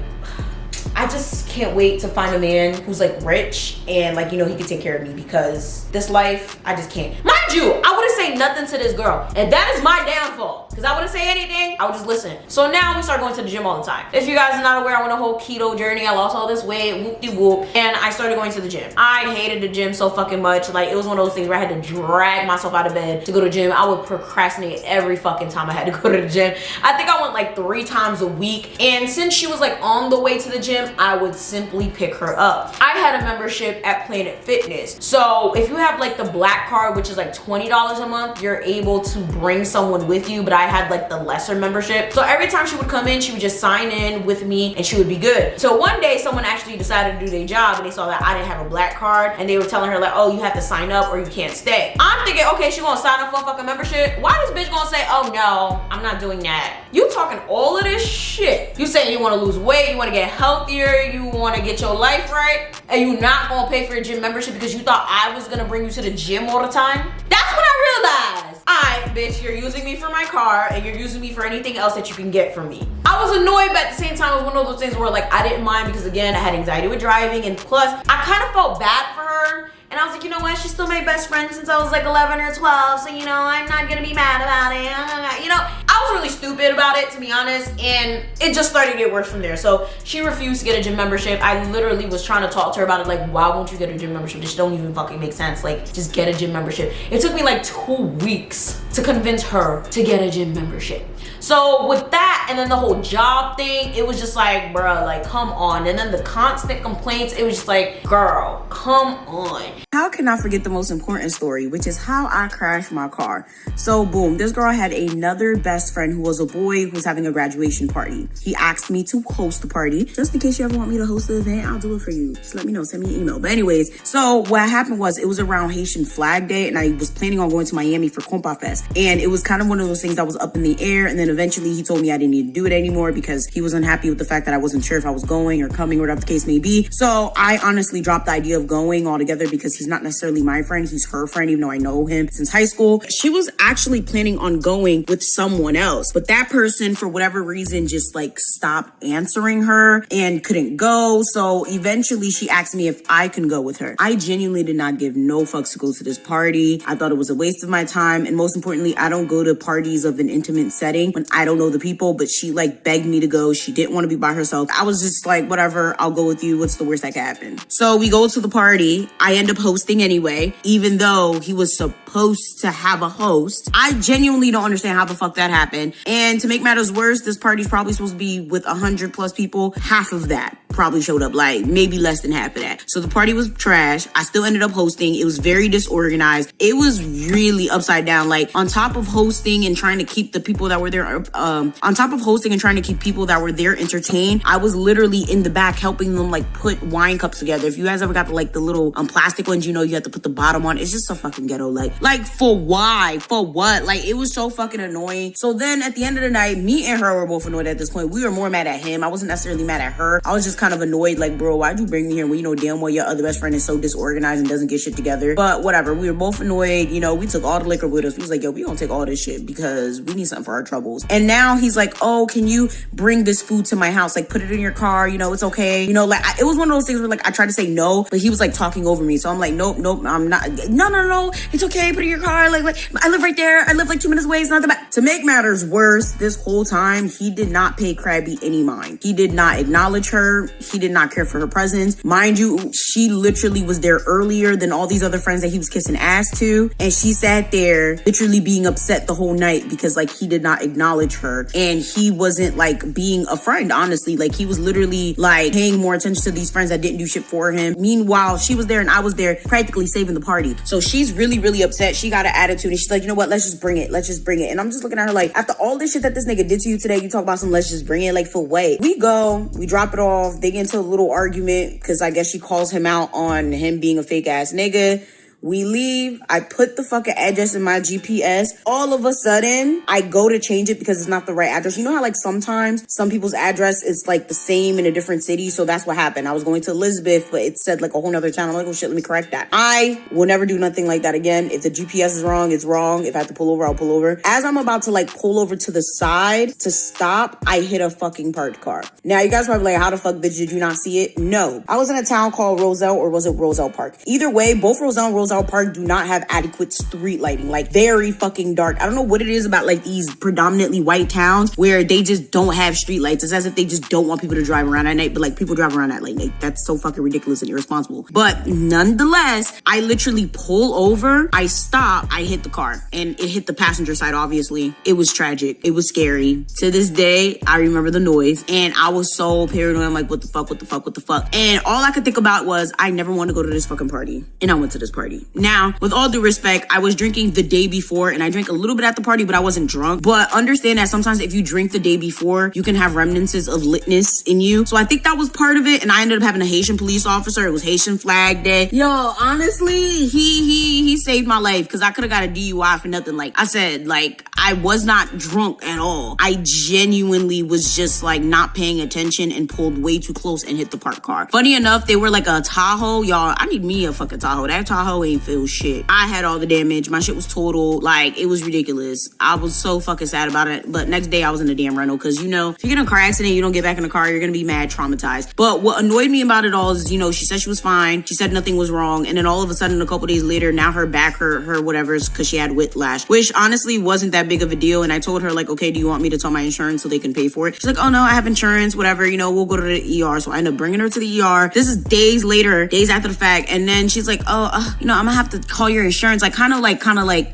I just can't wait to find a man who's like rich and like, you know, he can take care of me, because this life, I just can't. Mind you, I would have say nothing to this girl. And that is my downfall. Because I wouldn't say anything, I would just listen. So now we start going to the gym all the time. If you guys are not aware, I went a whole keto journey. I lost all this weight, whoop-de-whoop. And I started going to the gym. I hated the gym so fucking much. Like, it was one of those things where I had to drag myself out of bed to go to the gym. I would procrastinate every fucking time I had to go to the gym. I think I went like 3 times a week. And since she was like on the way to the gym, I would simply pick her up. I had a membership at Planet Fitness. So if you have like the black card, which is like $20 a month, you're able to bring someone with you. But I had like the lesser membership. So every time she would come in, she would just sign in with me and she would be good. So one day someone actually decided to do their job and they saw that I didn't have a black card and they were telling her like, oh, you have to sign up or you can't stay. I'm thinking, okay, she gonna sign up for a fucking membership. Why this bitch gonna say, oh no, I'm not doing that? You talking all of this shit. You saying you wanna lose weight, you wanna get healthier, you wanna get your life right, and you not gonna pay for your gym membership because you thought I was gonna bring you to the gym all the time? That's when I realized, alright, bitch, you're using me for my car and you're using me for anything else that you can get from me. I was annoyed, but at the same time, it was one of those things where like I didn't mind because again, I had anxiety with driving and plus I kind of felt bad for her. And I was like, you know what? She's still my best friend since I was like 11 or 12. So, you know, I'm not gonna be mad about it. You know, I was really stupid about it, to be honest. And it just started to get worse from there. So she refused to get a gym membership. I literally was trying to talk to her about it. Like, why won't you get a gym membership? This don't even fucking make sense. Like, just get a gym membership. It took me like 2 weeks to convince her to get a gym membership. So with that and then the whole job thing, it was just like, bruh, like, come on. And then the constant complaints, it was just like, girl, come on. How can I forget the most important story, which is how I crashed my car? So boom, this girl had another best friend who was a boy who was having a graduation party. He asked me to host the party. Just in case you ever want me to host the event, I'll do it for you. Just let me know, send me an email. But anyways, so what happened was it was around Haitian Flag Day and I was planning on going to Miami for Compa Fest. And it was kind of one of those things that was up in the air. And then eventually he told me I didn't need to do it anymore because he was unhappy with the fact that I wasn't sure if I was going or coming or whatever the case may be. So I honestly dropped the idea of going altogether because he's not necessarily my friend, he's her friend, even though I know him since high school. She was actually planning on going with someone else, but that person, for whatever reason, just like stopped answering her and couldn't go. So eventually she asked me if I can go with her. I genuinely did not give no fucks to go to this party. I thought it was a waste of my time. And most importantly, I don't go to parties of an intimate setting when I don't know the people, but she like begged me to go. She didn't want to be by herself. I was just like, whatever, I'll go with you. What's the worst that could happen? So we go to the party. I end up hosting anyway, even though he was supposed to have a host. I genuinely don't understand how the fuck that happened. And to make matters worse, this party's probably supposed to be with 100 plus people. Half of that probably showed up, like maybe less than half of that. So the party was trash. I still ended up hosting. It was very disorganized. It was really upside down. Like on top of hosting and trying to keep the people that were there, entertained, I was literally in the back helping them like put wine cups together. If you guys ever got the little plastic ones, you know, you have to put the bottom on. It's just so fucking ghetto. Like for why? For what? Like it was so fucking annoying. So then at the end of the night, me and her were both annoyed at this point. We were more mad at him. I wasn't necessarily mad at her. I was just kind of annoyed, like, bro, why'd you bring me here when you know damn well your other best friend is so disorganized and doesn't get shit together? But whatever, we were both annoyed. You know, we took all the liquor with us. We was like, yo, we gonna take all this shit because we need something for our troubles. And now he's like, oh, can you bring this food to my house? Like, put it in your car. You know, it's okay. You know, like, it was one of those things where like I tried to say no, but he was like talking over me. So I'm like, nope, I'm not. No, it's okay. Put it in your car. Like, I live right there. I live like 2 minutes away. It's not that bad. To make matters worse, this whole time he did not pay Crabby any mind. He did not acknowledge her. He did not care for her presence. Mind you, she literally was there earlier than all these other friends that he was kissing ass to. And she sat there literally being upset the whole night because like he did not acknowledge her. And he wasn't like being a friend, honestly. Like he was literally like paying more attention to these friends that didn't do shit for him. Meanwhile, she was there and I was there practically saving the party. So she's really, really upset. She got an attitude and she's like, you know what? Let's just bring it. And I'm just looking at her like, after all this shit that this nigga did to you today, you talk about some let's just bring it. Like for what? We go, we drop it off. They get into a little argument because I guess she calls him out on him being a fake ass nigga. We leave. I put the fucking address in my GPS. All of a sudden, I go to change it because it's not the right address. You know how like sometimes some people's address is like the same in a different city? So that's what happened. I was going to Elizabeth, but it said like a whole nother town. I'm like, oh shit, let me correct that. I will never do nothing like that again. If the GPS is wrong, it's wrong. If I have to pull over, I'll pull over. As I'm about to like pull over to the side to stop, I hit a fucking parked car. Now you guys are probably like, how the fuck did you not see it? No. I was in a town called Roselle, or was it Roselle Park? Either way, both Roselle and Roselle Mademoiselle Park do not have adequate street lighting, like very fucking dark. I don't know what it is about like these predominantly white towns where they just don't have street lights. It's as if they just don't want people to drive around at night, but like people drive around at night. Like, that's so fucking ridiculous and irresponsible. But nonetheless, I literally pull over, I stop, I hit the car, and it hit the passenger side, obviously. It was tragic. It was scary. To this day, I remember the noise, and I was so paranoid. I'm like, what the fuck, what the fuck, what the fuck? And all I could think about was, I never want to go to this fucking party. And I went to this party. Now, with all due respect, I was drinking the day before, and I drank a little bit at the party, but I wasn't drunk. But understand that sometimes if you drink the day before, you can have remnants of litness in you. So I think that was part of it, and I ended up having a Haitian police officer. It was Haitian Flag Day. Yo, honestly, he saved my life, because I could have got a DUI for nothing. Like I said, like, I was not drunk at all. I genuinely was just like not paying attention and pulled way too close and hit the parked car. Funny enough, they were like a Tahoe. Y'all, I need me a fucking Tahoe. That Tahoe ain't feel shit. I had all the damage. My shit was total. Like, it was ridiculous. I was so fucking sad about it. But next day I was in a damn rental, because, you know, if you get in a car accident, you don't get back in the car, you're gonna be mad traumatized. But what annoyed me about it all is, you know, she said she was fine. She said nothing was wrong. And then all of a sudden, a couple days later, now her back hurt, her whatever's, because she had whiplash, which honestly wasn't that big of a deal. And I told her, like, okay, do you want me to tell my insurance so they can pay for it? She's like, oh no, I have insurance, whatever, you know, we'll go to the ER. So I end up bringing her to the ER. This is days later, days after the fact. And then she's like, oh, you know, I'm gonna have to call your insurance. Like, kind of like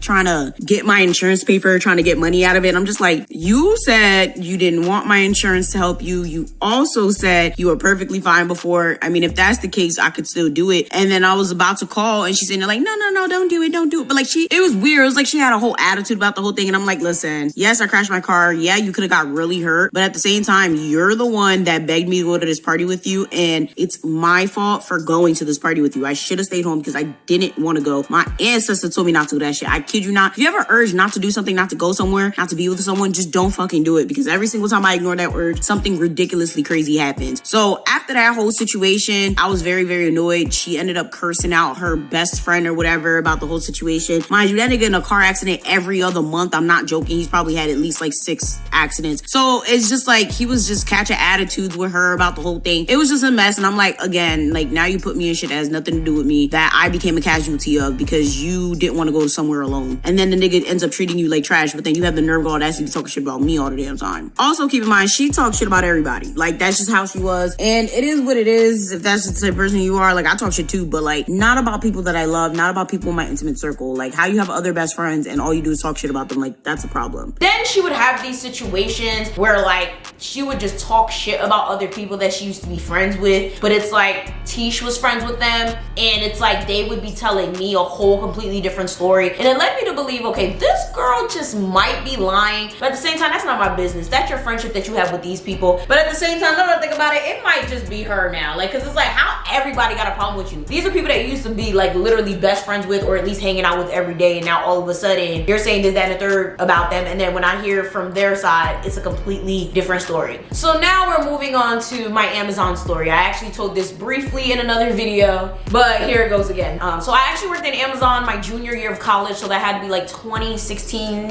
trying to get my insurance paper, trying to get money out of it. And I'm just like, you said you didn't want my insurance to help you. You also said you were perfectly fine before. I mean, if that's the case, I could still do it. And then I was about to call, and she's saying like, no, don't do it. But like, it was weird. It was like she had a whole attitude about the whole thing. And I'm like, listen, yes, I crashed my car. Yeah, you could have got really hurt. But at the same time, you're the one that begged me to go to this party with you. And it's my fault for going to this party with you. I should have stayed home because I didn't want to go. My ancestor told me not to do that shit. I kid you not. If you ever urge not to do something, not to go somewhere, not to be with someone, just don't fucking do it. Because every single time I ignore that urge, something ridiculously crazy happens. So after that whole situation, I was very, very annoyed. She ended up cursing out her best friend or whatever about the whole situation. Mind you, that nigga in a car accident every other month. I'm not joking. He's probably had at least like 6 accidents. So it's just like, he was just catching attitudes with her about the whole thing. It was just a mess. And I'm like, again, like, now you put me in shit that has nothing to do with me, that I became a casualty of because you didn't want to go somewhere alone. And then the nigga ends up treating you like trash, but then you have the nerve of audacity to talk shit about me all the damn time. Also, keep in mind, she talks shit about everybody. Like, that's just how she was. And it is what it is. If that's just the person you are, like, I talk shit too, but like, not about people that I love, not about people in my intimate circle. Like, how you have other best friends and all you do is talk shit about them, like, that's a problem. Then she would have these situations where like she would just talk shit about other people that she used to be friends with, but it's like Tish was friends with them, and it's like they would be telling me a whole completely different story, and it led me to believe, okay, this girl just might be lying, but at the same time, that's not my business. That's your friendship that you have with these people. But at the same time, now that I think about it, it might just be her now, like, because it's like, how everybody got a problem with you? These are people that you used to be like literally best friends with, or at least hanging out with every day, and now all of a sudden you're saying this, that, and the third about them, and then when I hear from their side, it's a completely different story. So now we're moving on to my Amazon story. I actually told this briefly in another video, but here it goes again. So I actually worked in Amazon my junior year of college, so that had to be like 2016,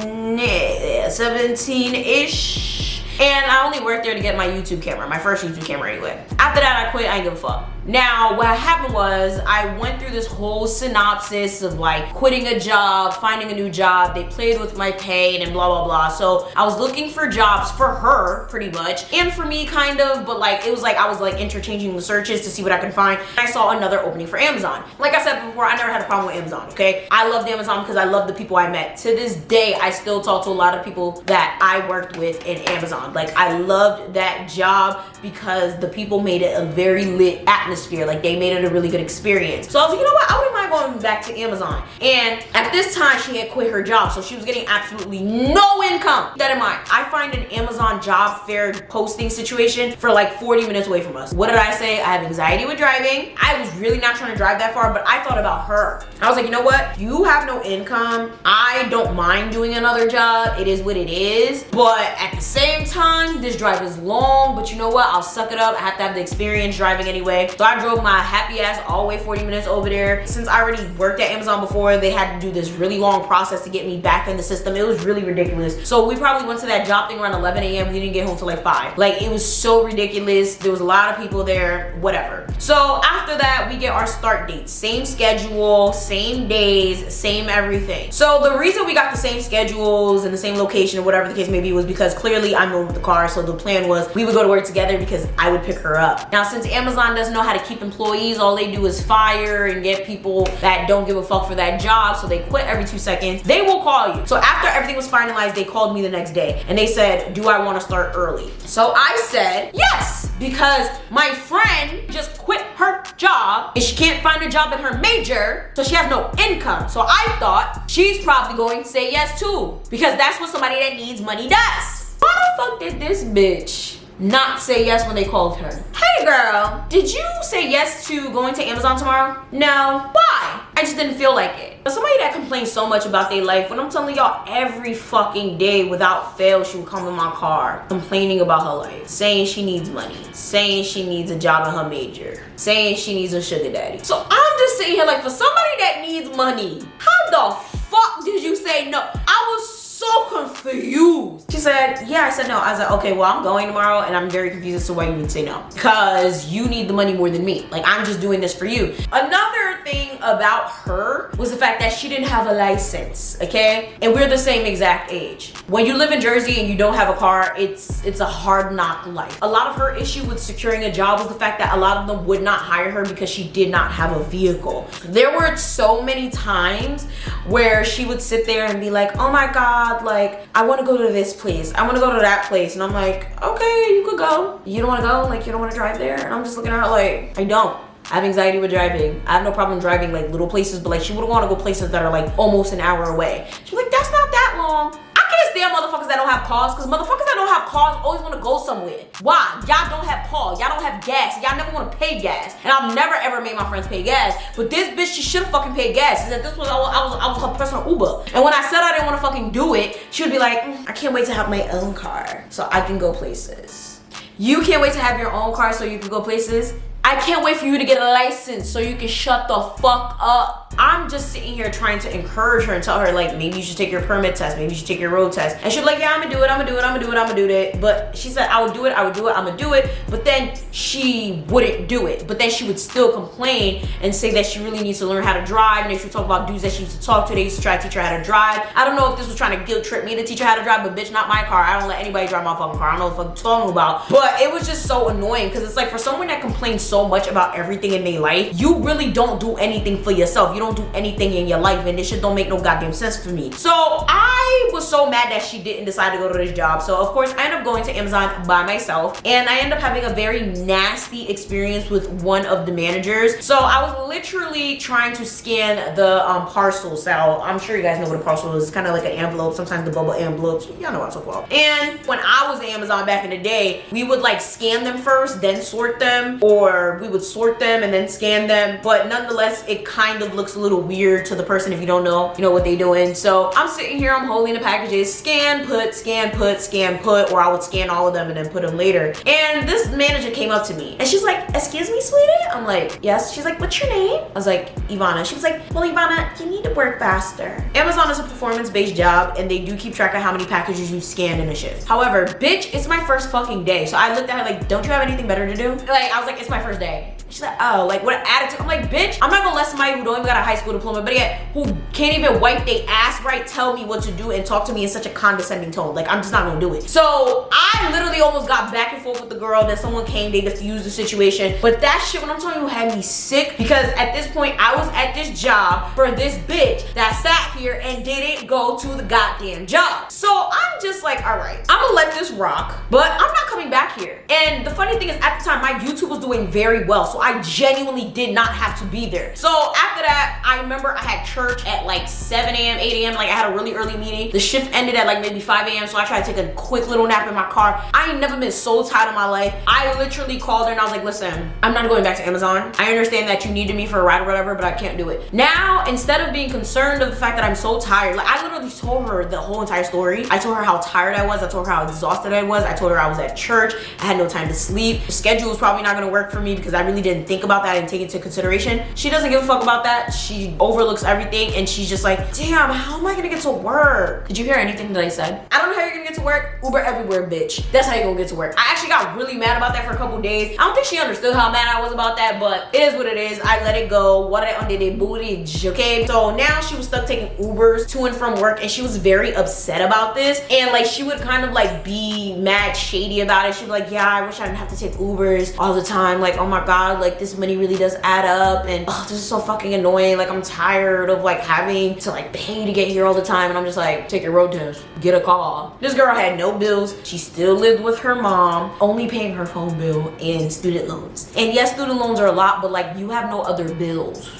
17-ish. And I only worked there to get my YouTube camera, my first YouTube camera anyway. After that, I quit, I ain't give a fuck. Now, what happened was I went through this whole synopsis of like quitting a job, finding a new job. They played with my pay and blah, blah, blah. So I was looking for jobs for her pretty much, and for me kind of, but like, it was like I was like interchanging the searches to see what I could find. I saw another opening for Amazon. Like I said before, I never had a problem with Amazon, okay? I loved Amazon because I love the people I met. To this day, I still talk to a lot of people that I worked with in Amazon. Like, I loved that job because the people made it a very lit atmosphere. Like, they made it a really good experience. So I was like, you know what? I wouldn't mind going back to Amazon. And at this time, she had quit her job, so she was getting absolutely no income. Keep that in mind. I find an Amazon job fair posting situation for like 40 minutes away from us. What did I say? I have anxiety with driving. I was really not trying to drive that far, but I thought about her. I was like, you know what? You have no income. I don't mind doing another job. It is what it is. But at the same time, this drive is long, but you know what? I'll suck it up. I have to have the experience driving anyway. So I drove my happy ass all the way 40 minutes over there. Since I already worked at Amazon before, they had to do this really long process to get me back in the system. It was really ridiculous. So we probably went to that job thing around 11 a.m. We didn't get home till like 5. Like, it was so ridiculous. There was a lot of people there, whatever. So after that, we get our start dates. Same schedule, same days, same everything. So the reason we got the same schedules and the same location or whatever the case may be was because clearly I'm the one with the car. So the plan was we would go to work together because I would pick her up. Now, since Amazon doesn't know how to keep employees, all they do is fire and get people that don't give a fuck for that job. So they quit every 2 seconds. They will call you. So after everything was finalized, they called me the next day and they said, do I want to start early? So I said yes, because my friend just quit her job and she can't find a job in her major, so she has no income. So I thought she's probably going to say yes too, because that's what somebody that needs money does. Why the fuck did this bitch not say yes when they called her? Hey girl, did you say yes to going to Amazon tomorrow? No. Why? I just didn't feel like it. But somebody that complains so much about their life, when I'm telling y'all every fucking day without fail, she would come in my car complaining about her life, saying she needs money, saying she needs a job in her major, saying she needs a sugar daddy. So I'm just sitting here like, for somebody that needs money, how the fuck did you say no? I was so confused. She said, yeah. I said no. I was like, okay, well, I'm going tomorrow and I'm very confused as to why you would say no. Because you need the money more than me. Like, I'm just doing this for you. Another thing about her was the fact that she didn't have a license, okay? And we're the same exact age. When you live in Jersey and you don't have a car, it's a hard knock life. A lot of her issue with securing a job was the fact that a lot of them would not hire her because she did not have a vehicle. There were so many times where she would sit there and be like, oh my God, like, I want to go to this place, I want to go to that place. And I'm like, okay, you could go. You don't want to go? Like, you don't want to drive there? And I'm just looking at her like, I don't. I have anxiety with driving. I have no problem driving like little places, but like she would want to go places that are like almost an hour away. She's like, that's not that long. I can't stand motherfuckers that don't have cars, because motherfuckers that don't have cars always want to go somewhere. Why? Y'all don't have cars. Y'all don't have gas. Y'all never want to pay gas. And I've never ever made my friends pay gas. But this bitch, she should have fucking paid gas. She said this was I was her personal Uber. And when I said I didn't want to fucking do it, she would be like, I can't wait to have my own car so I can go places. You can't wait to have your own car so you can go places? I can't wait for you to get a license so you can shut the fuck up. I'm just sitting here trying to encourage her and tell her, like, maybe you should take your permit test, maybe you should take your road test. And she's like, yeah, I'm gonna do it, I'm gonna do it, I'm gonna do it, I'm gonna do it. But she said, I would do it, I would do it, I'm gonna do it. But then she wouldn't do it. But then she would still complain and say that she really needs to learn how to drive. And then she would talk about dudes that she used to talk to. They used to try to teach her how to drive. I don't know if this was trying to guilt trip me to teach her how to drive, but bitch, not my car. I don't let anybody drive my fucking car. I don't know what the fuck you're talking about. But it was just so annoying, because it's like, for someone that complains so much about everything in their life, you really don't do anything for yourself. You don't do anything in your life, and this shit don't make no goddamn sense for me. So I was so mad that she didn't decide to go to this job. So of course I ended up going to Amazon by myself, and I ended up having a very nasty experience with one of the managers. So I was literally trying to scan the parcel. So I'm sure you guys know what a parcel is. It's kind of like an envelope, sometimes the bubble envelopes. Y'all know what I'm talking about. And when I was at Amazon back in the day, we would like scan them first, then sort them, or we would sort them and then scan them. But nonetheless, it kind of looks a little weird to the person if you don't know, you know what they're doing. So I'm sitting here, I'm holding the packages, scan, put, scan, put, scan, put, or I would scan all of them and then put them later. And this manager came up to me and she's like, excuse me, sweetie? I'm like, yes. She's like, what's your name? I was like, Yvana. She was like, well, Yvana, you need to work faster. Amazon is a performance-based job and they do keep track of how many packages you scan in a shift. However, bitch, it's my first fucking day. So I looked at her like, don't you have anything better to do? Like, I was like, it's my first day. She's like, oh, like what an attitude. I'm like, bitch, I'm not gonna let somebody who don't even got a high school diploma, but yet who can't even wipe their ass right tell me what to do and talk to me in such a condescending tone. Like, I'm just not gonna do it. So I literally almost got back and forth with the girl. Then someone came, they diffused the situation. But that shit, when I'm telling you, had me sick, because at this point I was at this job for this bitch that sat here and didn't go to the goddamn job. So I'm just like, all right, I'm gonna let this rock, but I'm not coming back here. And the funny thing is, at the time my YouTube was doing very well, so I genuinely did not have to be there. So after that, I remember I had church at like 7 a.m., 8 a.m. Like, I had a really early meeting. The shift ended at like maybe 5 a.m. So I tried to take a quick little nap in my car. I ain't never been so tired in my life. I literally called her and I was like, listen, I'm not going back to Amazon. I understand that you needed me for a ride or whatever, but I can't do it. Now, instead of being concerned of the fact that I'm so tired, like, I literally told her the whole entire story. I told her how tired I was. I told her how exhausted I was. I told her I was at church. I had no time to sleep. The schedule was probably not gonna work for me because I really didn't even think about that and take it into consideration. She doesn't give a fuck about that. She overlooks everything and she's just like, damn, how am I gonna get to work? Did you hear anything that I said? I don't know how you're gonna get to work. Uber everywhere, bitch. That's how you're gonna get to work. I actually got really mad about that for a couple days. I don't think she understood how mad I was about that, but it is what it is. I let it go. What I under the booty, okay? So now she was stuck taking Ubers to and from work and she was very upset about this. And like she would kind of like be mad shady about it. She'd be like, yeah, I wish I didn't have to take Ubers all the time. Like, oh my God, like this money really does add up and oh, this is so fucking annoying. Like I'm tired of like having to like pay to get here all the time. And I'm just like, take your road test, get a car. This girl had no bills. She still lived with her mom, only paying her phone bill and student loans. And yes, student loans are a lot, but like you have no other bills.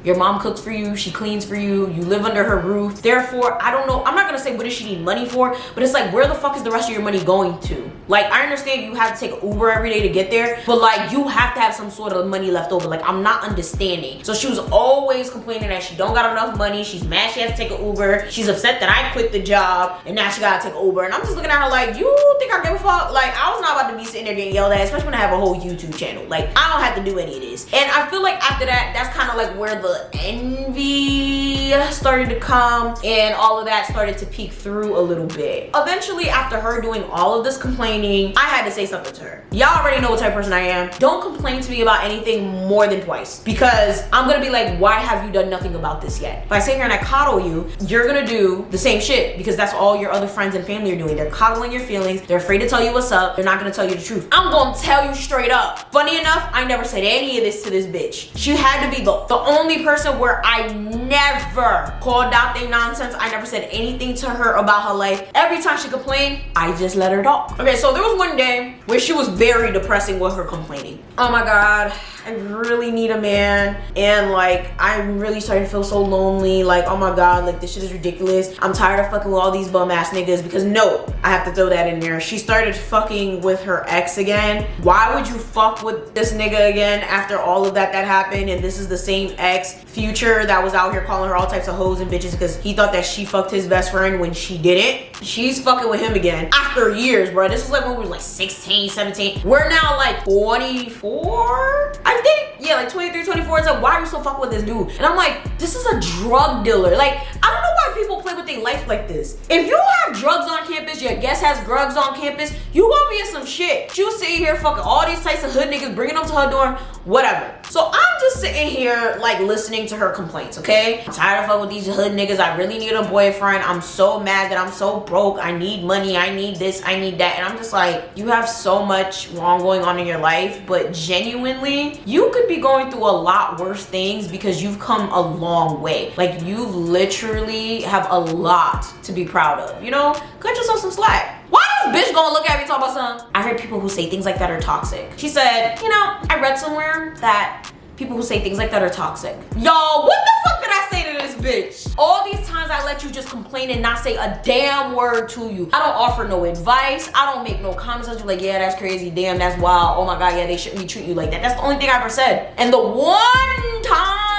Your mom cooks for you, she cleans for you, you live under her roof. Therefore, I don't know, I'm not gonna say what does she need money for, but it's like, where the fuck is the rest of your money going to? Like, I understand you have to take Uber every day to get there, but like, you have to have some sort of money left over. Like, I'm not understanding. So she was always complaining that she don't got enough money. She's mad she has to take an Uber. She's upset that I quit the job and now she gotta take Uber. And I'm just looking at her like, you think I give a fuck? Like, I was not about to be sitting there getting yelled at, especially when I have a whole YouTube channel. Like, I don't have to do any of this. And I feel like after that, that's kind of like where the envy started to come and all of that started to peek through a little bit. Eventually, after her doing all of this complaining, I had to say something to her. Y'all already know what type of person I am. Don't complain to me about anything more than twice, because I'm gonna be like, why have you done nothing about this yet? If I sit here and I coddle you, you're gonna do the same shit, because that's all your other friends and family are doing. They're coddling your feelings. They're afraid to tell you what's up. They're not gonna tell you the truth. I'm gonna tell you straight up. Funny enough, I never said any of this to this bitch. She had to be the only person where I never called out their nonsense. I never said anything to her about her life. Every time she complained, I just let her talk. Okay, so there was one day where she was very depressing with her complaining. Oh my God, I really need a man, and like I'm really starting to feel so lonely. Like, oh my God, like this shit is ridiculous. I'm tired of fucking with all these bum ass niggas. Because no, I have to throw that in there. She started fucking with her ex again. Why would you fuck with this nigga again after all of that happened? And this is the same ex, Future, that was out here calling her all types of hoes and bitches because he thought that she fucked his best friend when she didn't. She's fucking with him again after years, bro. This was like when we were like 16, 17. We're now like 24, I think. Yeah, like 23, 24. It's like, why are you so fucking with this dude? And I'm like, this is a drug dealer. Like, I don't know why people play with their life like this. If you have drugs on campus, your guest has drugs on campus, you gonna be in some shit. She was sitting here fucking all these types of hood niggas, bringing them to her dorm, whatever. So I'm just sitting here like listening to her complaints, okay? I'm tired of fucking with these hood niggas. I really need a boyfriend. I'm so mad that I'm so broke. I need money. I need this. I need that. And I'm just like, you have so much wrong going on in your life, but genuinely, you could be going through a lot worse things because you've come a long way. Like, you literally have a lot to be proud of, you know? Cut yourself some slack. Why this bitch gonna look at me talking about something? I heard people who say things like that are toxic. She said, you know, I read somewhere that people who say things like that are toxic. Yo, what the fuck did I say to this bitch? All these times I let you just complain and not say a damn word to you. I don't offer no advice. I don't make no comments. I just be like, yeah, that's crazy. Damn, that's wild. Oh my God, yeah, they shouldn't be treating you like that. That's the only thing I ever said. And the one time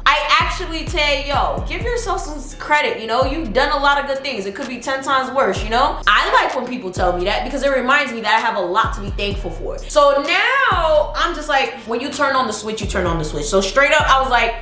I actually tell yo, give yourself some credit, you know? You've done a lot of good things. It could be 10 times worse, you know? I like when people tell me that because it reminds me that I have a lot to be thankful for. So now I'm just like, when you turn on the switch, you turn on the switch. So straight up, I was like,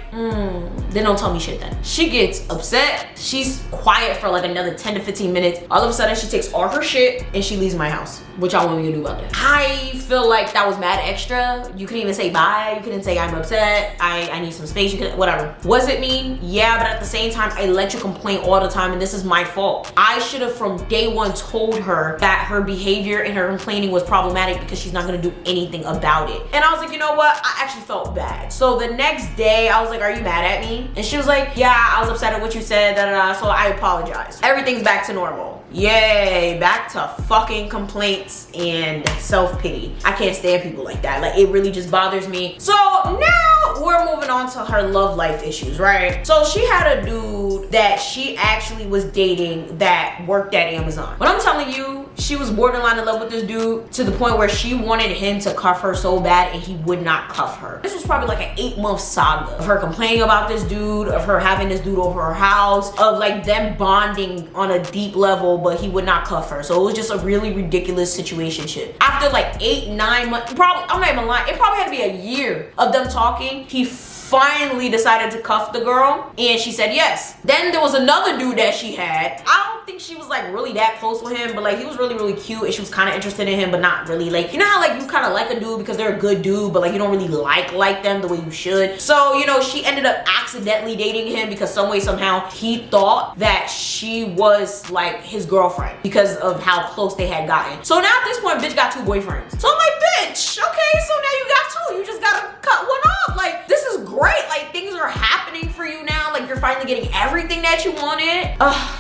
then don't tell me shit then. She gets upset. She's quiet for like another 10 to 15 minutes. All of a sudden, she takes all her shit and she leaves my house. What y'all want me to do about that? I feel like that was mad extra. You couldn't even say bye. You couldn't say I'm upset. I need some space. You couldn't, whatever. Was it mean? Yeah, but at the same time, I let you complain all the time and this is my fault. I should have from day one told her that her behavior and her complaining was problematic because she's not gonna do anything about it. And I was like, you know what? I actually felt bad. So the next day, I was like, are you mad at me? And she was like, yeah, I was upset at what you said, da da da, so I apologize. Everything's back to normal. Yay, back to fucking complaints and self-pity. I can't stand people like that. Like, it really just bothers me. So now we're moving on to her love life issues, right? So she had a dude that she actually was dating that worked at Amazon. When I'm telling you, she was borderline in love with this dude to the point where she wanted him to cuff her so bad and he would not cuff her. This was probably like an 8-month saga of her complaining about this dude, of her having this dude over her house, of like them bonding on a deep level, but he would not cuff her. So it was just a really ridiculous situationship. After like 8-9 months, probably, I'm not even lying, it probably had to be a year of them talking, he finally decided to cuff the girl and she said yes. Then there was another dude that she had. I don't think she was like really that close with him, but like he was really cute and she was kind of interested in him, but not really. Like, you know how like you kind of like a dude because they're a good dude, but like you don't really like them the way you should. So, you know, she ended up accidentally dating him because some way somehow he thought that she was like his girlfriend because of how close they had gotten. So now at this point, bitch got 2 boyfriends. So I'm like, bitch, okay, so now you got 2. You just gotta cut one off. Like, this is great. Like, things are happening for you now. Like, you're finally getting everything that you wanted.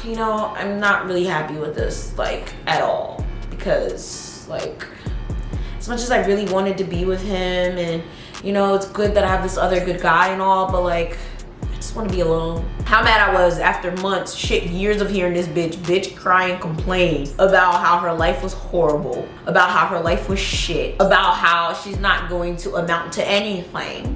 You know, I'm not really happy with this, like, at all. Because, like, as much as I really wanted to be with him and, you know, it's good that I have this other good guy and all, but, like, I just want to be alone. How mad I was after months, shit, years of hearing this bitch cry and complain about how her life was horrible, about how her life was shit, about how she's not going to amount to anything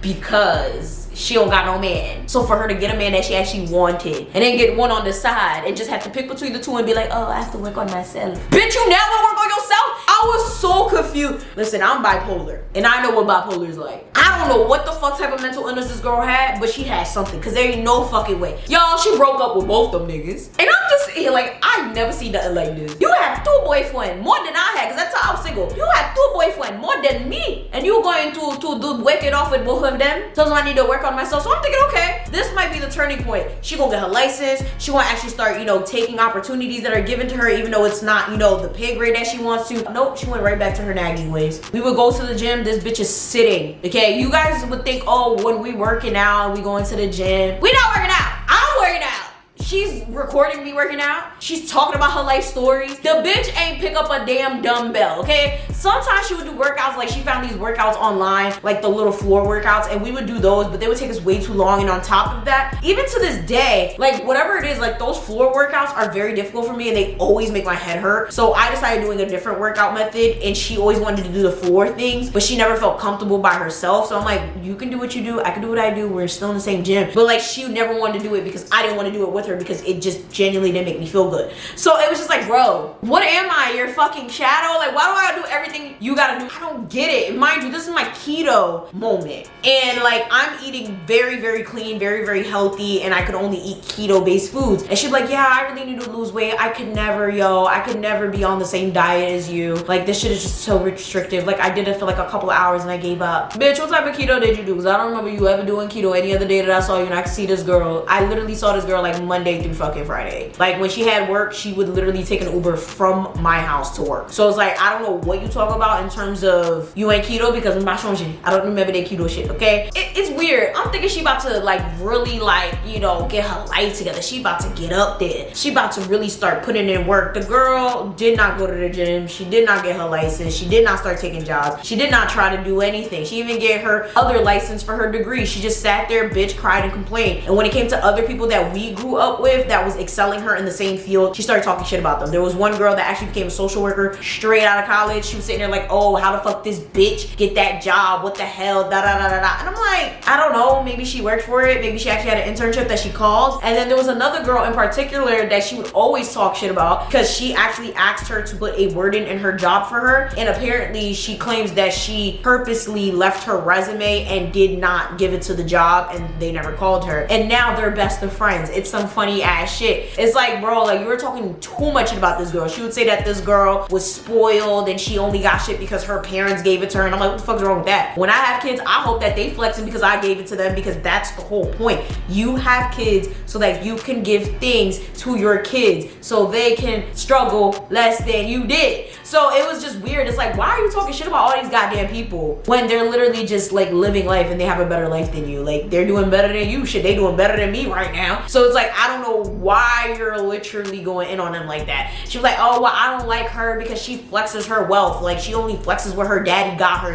because she don't got no man. So for her to get a man that she actually wanted and then get one on the side and just have to pick between the two and be like, oh, I have to work on myself. Bitch, you never work on yourself? I was so confused. Listen, I'm bipolar and I know what bipolar is like. I don't know what the fuck type of mental illness this girl had, but she had something because there ain't no fucking way. Y'all, she broke up with both them niggas. And I'm just here like, I've never seen nothing like this. You had 2 boyfriends, more than I had, because that's how I'm single. You had 2 boyfriends, more than me. And you going to do break it off with both of them? So I need to work on myself. So I'm thinking, okay, this might be the turning point. She gonna get her license. She gonna actually start, you know, taking opportunities that are given to her, even though it's not, you know, the pay grade that she wants to. Nope, she went right back to her nagging ways. We would go to the gym. This bitch is sitting. Okay, you guys would think, oh, when we working out and we going to the gym, we not working out. I'm working out. She's recording me working out. She's talking about her life stories. The bitch ain't pick up a damn dumbbell, okay? Sometimes she would do workouts, like she found these workouts online, like the little floor workouts, and we would do those, but they would take us way too long. And on top of that, even to this day, like whatever it is, like those floor workouts are very difficult for me and they always make my head hurt. So I decided doing a different workout method and she always wanted to do the floor things, but she never felt comfortable by herself. So I'm like, you can do what you do, I can do what I do. We're still in the same gym. But like she never wanted to do it because I didn't want to do it with her because it just genuinely didn't make me feel good. So it was just like, bro, what am I, your fucking shadow? Like, why do I gotta do everything you gotta do? I don't get it. Mind you, this is my keto moment. And like, I'm eating very clean, very healthy, and I could only eat keto-based foods. And she's like, yeah, I really need to lose weight. I could never, I could never be on the same diet as you. Like, this shit is just so restrictive. Like, I did it for like a couple of hours and I gave up. Bitch, what type of keto did you do? Because I don't remember you ever doing keto any other day that I saw you. And I could see this girl. I literally saw this girl like Monday through fucking Friday. Like, when she had work, she would literally take an Uber from my house to work. So it's like, I don't know what you talk about in terms of you ain't keto, because I don't remember that keto shit, okay? It's weird. I'm thinking she about to like really like, you know, get her life together. She about to get up there. She about to really start putting in work. The girl did not go to the gym. She did not get her license. She did not start taking jobs. She did not try to do anything. She even get her other license for her degree. She just sat there, bitch, cried and complained. And when it came to other people that we grew up with that was excelling her in the same field, she started talking shit about them. There was one girl that actually became a social worker straight out of college. She was sitting there like, oh, how the fuck this bitch get that job? What the hell? Da da da da da. And I'm like, I don't know. Maybe she worked for it. Maybe she actually had an internship that she called. And then there was another girl in particular that she would always talk shit about because she actually asked her to put a word in her job for her. And apparently she claims that she purposely left her resume and did not give it to the job and they never called her. And now they're best of friends. It's some funny ass shit. It's like, bro, like you were talking too much about this girl. She would say that this girl was spoiled and she only got shit because her parents gave it to her. And I'm like, what the fuck's wrong with that? When I have kids, I hope that they flexing because I gave it to them, because that's the whole point. You have kids so that you can give things to your kids so they can struggle less than you did. So it was just weird. It's like, why are you talking shit about all these goddamn people when they're literally just like living life and they have a better life than you? Like, they're doing better than you. Shit, they doing better than me right now. So it's like, I don't know why you're literally going in on them like that. She was like, oh, well, I don't like her because she flexes her wealth. Like, she only flexes what her daddy got her.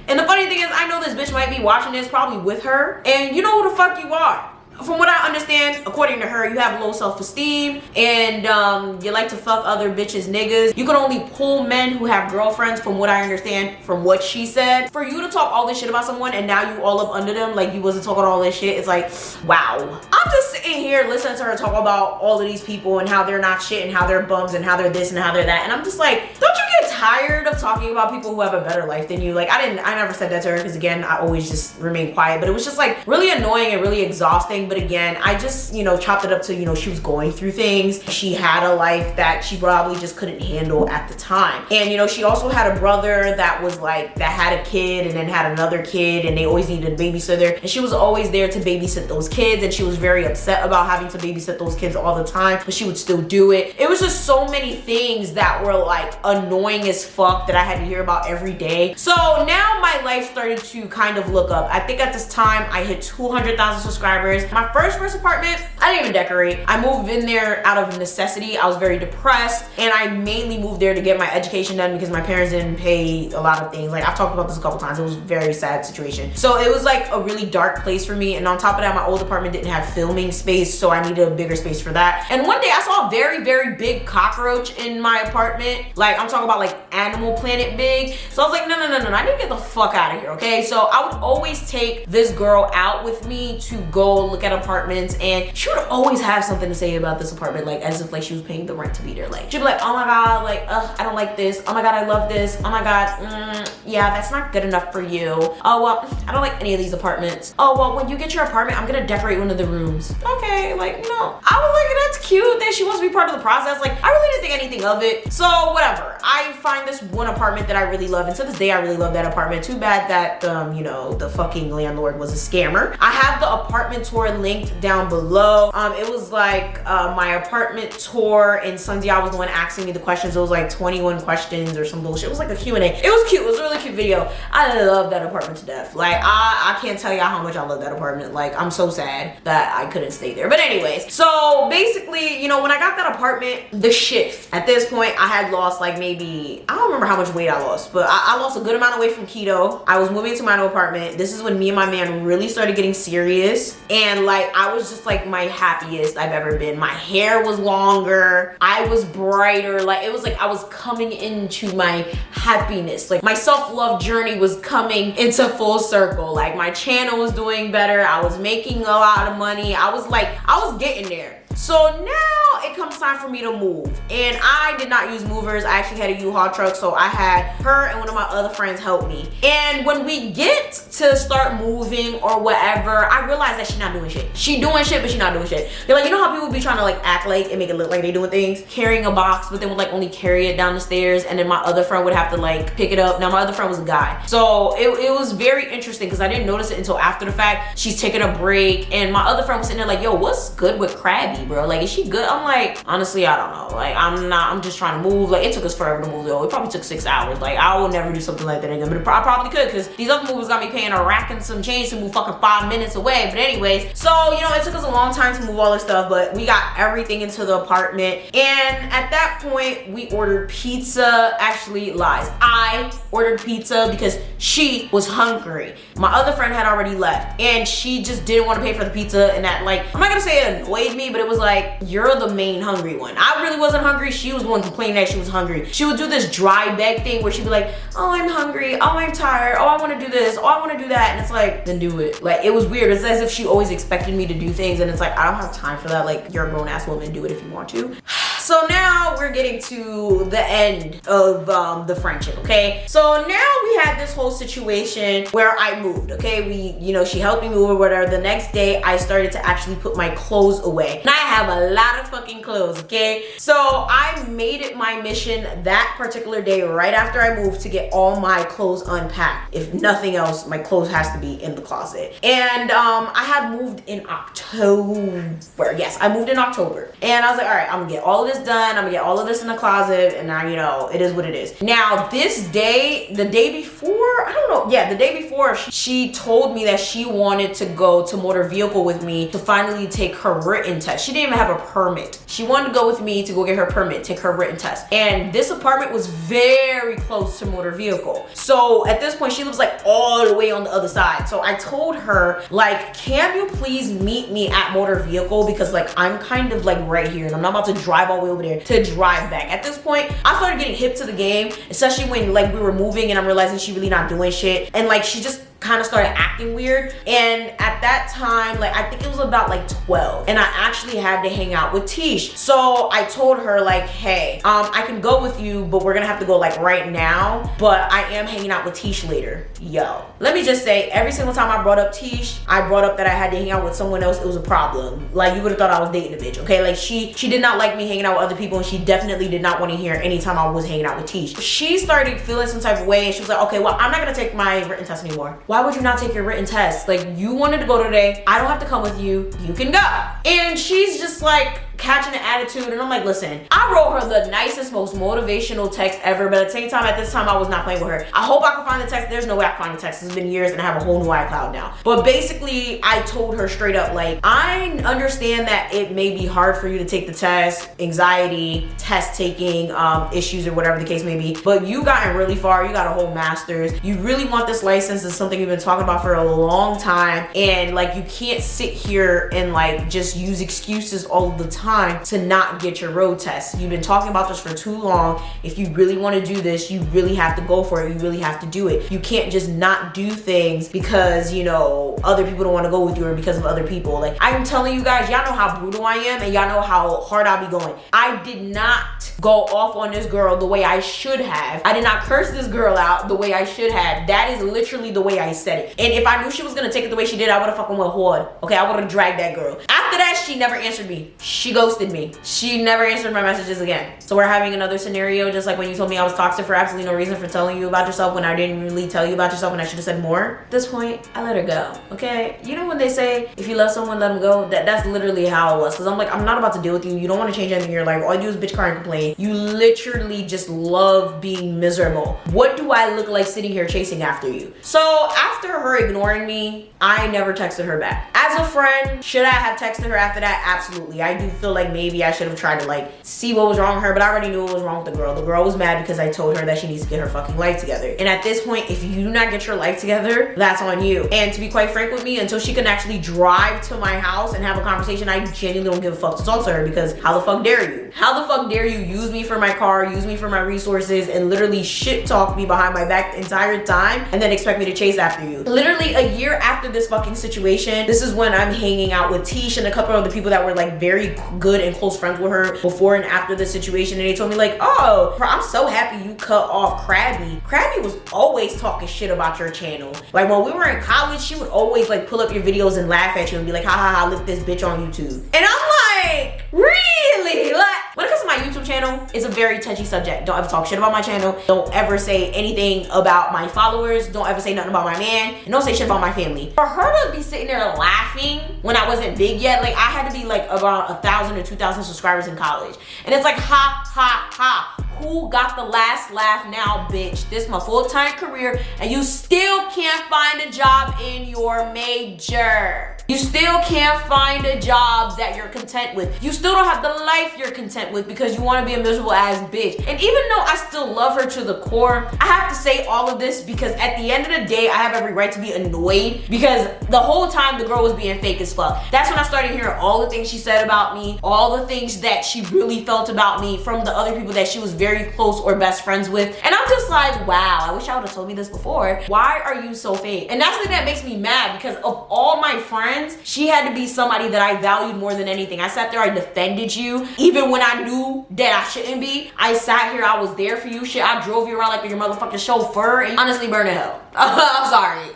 And the funny thing is, I know this bitch might be watching this probably with her, and you know who the fuck you are. from what I understand, according to her, you have low self-esteem and you like to fuck other bitches niggas. You can only pull men who have girlfriends, from what I understand, from what she said. For you to talk all this shit about someone and now you all up under them like you wasn't talking all this shit, it's like, wow. I'm just sitting here listening to her talk about all of these people and how they're not shit and how they're bums and how they're this and how they're that, and I'm just like, don't you get tired of talking about people who have a better life than you? Like, I never said that to her, because again, I always just remain quiet, but it was just like really annoying and really exhausting. But again, I just, you know, chopped it up to, you know, she was going through things. She had a life that she probably just couldn't handle at the time. And you know, she also had a brother that was like, that had a kid and then had another kid, and they always needed a babysitter, and she was always there to babysit those kids, and she was very upset about having to babysit those kids all the time, but she would still do it. It was just so many things that were like annoying as fuck that I had to hear about every day. So now my life started to kind of look up. I think at this time I hit 200,000 subscribers. My first apartment, I didn't even decorate. I moved in there out of necessity. I was very depressed, and I mainly moved there to get my education done because my parents didn't pay a lot of things. Like, I've talked about this a couple times. It was a very sad situation. So it was like a really dark place for me, and on top of that, my old apartment didn't have filming space, so I needed a bigger space for that. And one day I saw a very, very big cockroach in my apartment. Like, I'm talking about like Animal Planet big. So I was like, no, I need to get the fuck out of here, okay? So I would always take this girl out with me to go look at apartments, and she would always have something to say about this apartment, like as if like she was paying the rent to be there. Like, she'd be like, oh my god, like, I don't like this. Oh my god, I love this. Oh my god, yeah, that's not good enough for you. Oh well, I don't like any of these apartments. Oh well, when you get your apartment, I'm gonna decorate one of the rooms. Okay, like, no. I was like, that's cute that she wants to be part of the process. Like, I really didn't think anything of it. So whatever. I find this one apartment that I really love, and to this day I really love that apartment. Too bad that you know, the fucking landlord was a scammer. I have the apartment tour linked down below. It was like my apartment tour, and Sunday was the one asking me the questions. It was like 21 questions or some bullshit. It was like a Q&A. It was cute. It was a really cute video. I love that apartment to death. Like, I can't tell y'all how much I love that apartment. Like, I'm so sad that I couldn't stay there. But anyways, so basically, you know, when I got that apartment, the shift, at this point I had lost like maybe, I don't remember how much weight I lost, but I lost a good amount of weight from keto. I was moving to my new apartment. This is when me and my man really started getting serious, and like, I was just like my happiest I've ever been. My hair was longer, I was brighter. Like, it was like I was coming into my happiness. Like, my self-love journey was coming into full circle. Like, my channel was doing better. I was making a lot of money. I was getting there. So now it comes time for me to move, and I did not use movers. I actually had a U-Haul truck, so I had her and one of my other friends help me. And when we get to start moving or whatever, I realized that she's not doing shit. She doing shit, but she's not doing shit. You're like, you know how people be trying to like act like and make it look like they doing things, carrying a box, but then would like only carry it down the stairs, and then my other friend would have to like pick it up. Now my other friend was a guy, so it was very interesting because I didn't notice it until after the fact. She's taking a break, and my other friend was sitting there like, yo, what's good with Crabby, bro? Like, is she good? I'm like, honestly, I don't know. Like, I'm just trying to move. Like, it took us forever to move though. It probably took 6 hours. Like, I will never do something like that again, but I probably could, because these other movers got me paying a rack and some change to move fucking 5 minutes away. But anyways, so you know, it took us a long time to move all this stuff, but we got everything into the apartment. And at that point, we ordered pizza. Actually, lies. I ordered pizza because she was hungry. My other friend had already left, and she just didn't want to pay for the pizza, and that, like, I'm not gonna say it annoyed me, but it was like, you're the main hungry one. I really wasn't hungry. She was the one complaining that she was hungry. She would do this dry beg thing where she'd be like, oh, I'm hungry. Oh, I'm tired. Oh, I want to do this. Oh, I want to do that. And it's like, then do it. Like, it was weird. It's as if she always expected me to do things, and it's like, I don't have time for that. Like, you're a grown ass woman. Do it if you want to. So now we're getting to the end of the friendship, okay? So now we had this whole situation where I moved, okay? You know, she helped me move or whatever. The next day, I started to actually put my clothes away. And I have a lot of fucking clothes, okay? So I made it my mission that particular day, right after I moved, to get all my clothes unpacked. If nothing else, my clothes has to be in the closet. And I had moved in October. Yes, I moved in October. And I was like, all right, I'm gonna get all of this done. I'm gonna get all of this in the closet, and now, you know, it is what it is. Now, this day, the day before, I don't know, yeah, the day before, she told me that she wanted to go to motor vehicle with me to finally take her written test. She didn't even have a permit. She wanted to go with me to go get her permit, take her written test. And this apartment was very close to motor vehicle. So at this point, she lives like all the way on the other side. So I told her, like, can you please meet me at motor vehicle? Because like, I'm kind of like right here and I'm not about to drive all the way over there to drive back. At this point, I started getting hip to the game, especially when like we were moving and I'm realizing she really not doing shit. And like, she just kind of started acting weird. And at that time, like, I think it was about like 12, and I actually had to hang out with Tish. So I told her like, hey, I can go with you, but we're gonna have to go like right now, but I am hanging out with Tish later. Yo, let me just say, every single time I brought up Tish, I brought up that I had to hang out with someone else, it was a problem. Like, you would have thought I was dating a bitch, okay? Like, she did not like me hanging out with other people, and she definitely did not want to hear anytime I was hanging out with Tish. She started feeling some type of way, and she was like, okay, well, I'm not gonna take my written test anymore. Why would you not take your written test? Like, you wanted to go today, I don't have to come with you, you can go. And she's just like catching an attitude, and I'm like, listen, I wrote her the nicest, most motivational text ever, but at the same time, at this time, I was not playing with her. I hope I can find the text. There's no way I can find the text. It's been years and I have a whole new iCloud now. But basically, I told her straight up, like, I understand that it may be hard for you to take the test, anxiety, test taking issues or whatever the case may be, but you gotten really far. You got a whole master's. You really want this license. Is something you've been talking about for a long time, and like, you can't sit here and like just use excuses all the time to not get your road test. You've been talking about this for too long. If you really want to do this, you really have to go for it. You really have to do it. You can't just not do things because, you know, other people don't want to go with you or because of other people. Like, I'm telling you guys, y'all know how brutal I am, and y'all know how hard I'll be going. I did not go off on this girl the way I should have. I did not curse this girl out the way I should have. That is literally the way I said it. And if I knew she was gonna take it the way she did, I would have fucking went hard. Okay, I would have dragged that girl. After that, she never answered me. She ghosted me. She never answered my messages again. So we're having another scenario, just like when you told me I was toxic for absolutely no reason for telling you about yourself when I didn't really tell you about yourself, and I should have said more. At this point, I let her go. Okay, you know when they say if you love someone, let them go? That's literally how it was. Because I'm like, I'm not about to deal with you. You don't want to change anything in your life. All you do is bitch, cry, and complain. You literally just love being miserable. What do I look like sitting here chasing after you? So after her ignoring me, I never texted her back. As a friend, should I have texted her after that? Absolutely. I do feel like maybe I should have tried to like see what was wrong with her, but I already knew what was wrong with the girl. The girl was mad because I told her that she needs to get her fucking life together. And at this point, if you do not get your life together, that's on you. And to be quite frank with me, until she can actually drive to my house and have a conversation, I genuinely don't give a fuck to talk to her, because how the fuck dare you? How the fuck dare you use me for my car, use me for my resources, and literally shit talk me behind my back the entire time, and then expect me to chase after you? Literally a year after this fucking situation, this is when I'm hanging out with Tish and a couple of the people that were like very good and close friends with her before and after this situation, and they told me like, oh, I'm so happy you cut off Crabby. Crabby was always talking shit about your channel. Like, when we were in college, she would always like pull up your videos and laugh at you and be like, ha ha ha, look at this bitch on YouTube. And I'm like, really? Like, when it comes to my YouTube channel, it's a very touchy subject. Don't ever talk shit about my channel. Don't ever say anything about my followers. Don't ever say nothing about my man. And don't say shit about my family. For her to be sitting there laughing when I wasn't big yet, like, I had to be like around 1,000 or 2,000 subscribers in college. And it's like, ha, ha, ha. Who got the last laugh now, bitch? This is my full-time career, and you still can't find a job in your major. You still can't find a job that you're content with. You still don't have the life you're content with because you want to be a miserable ass bitch. And even though I still love her to the core, I have to say all of this because at the end of the day, I have every right to be annoyed, because the whole time the girl was being fake as fuck. That's when I started hearing all the things she said about me, all the things that she really felt about me from the other people that she was very close or best friends with. And I'm just like, wow, I wish I would have told me this before. Why are you so fake? And that's the thing that makes me mad, because of all my friends, she had to be somebody that I valued more than anything. I sat there, I defended you, even when I knew that I shouldn't be. I sat here, I was there for you. Shit, I drove you around like your motherfucking chauffeur, and honestly, burn in hell. I'm sorry.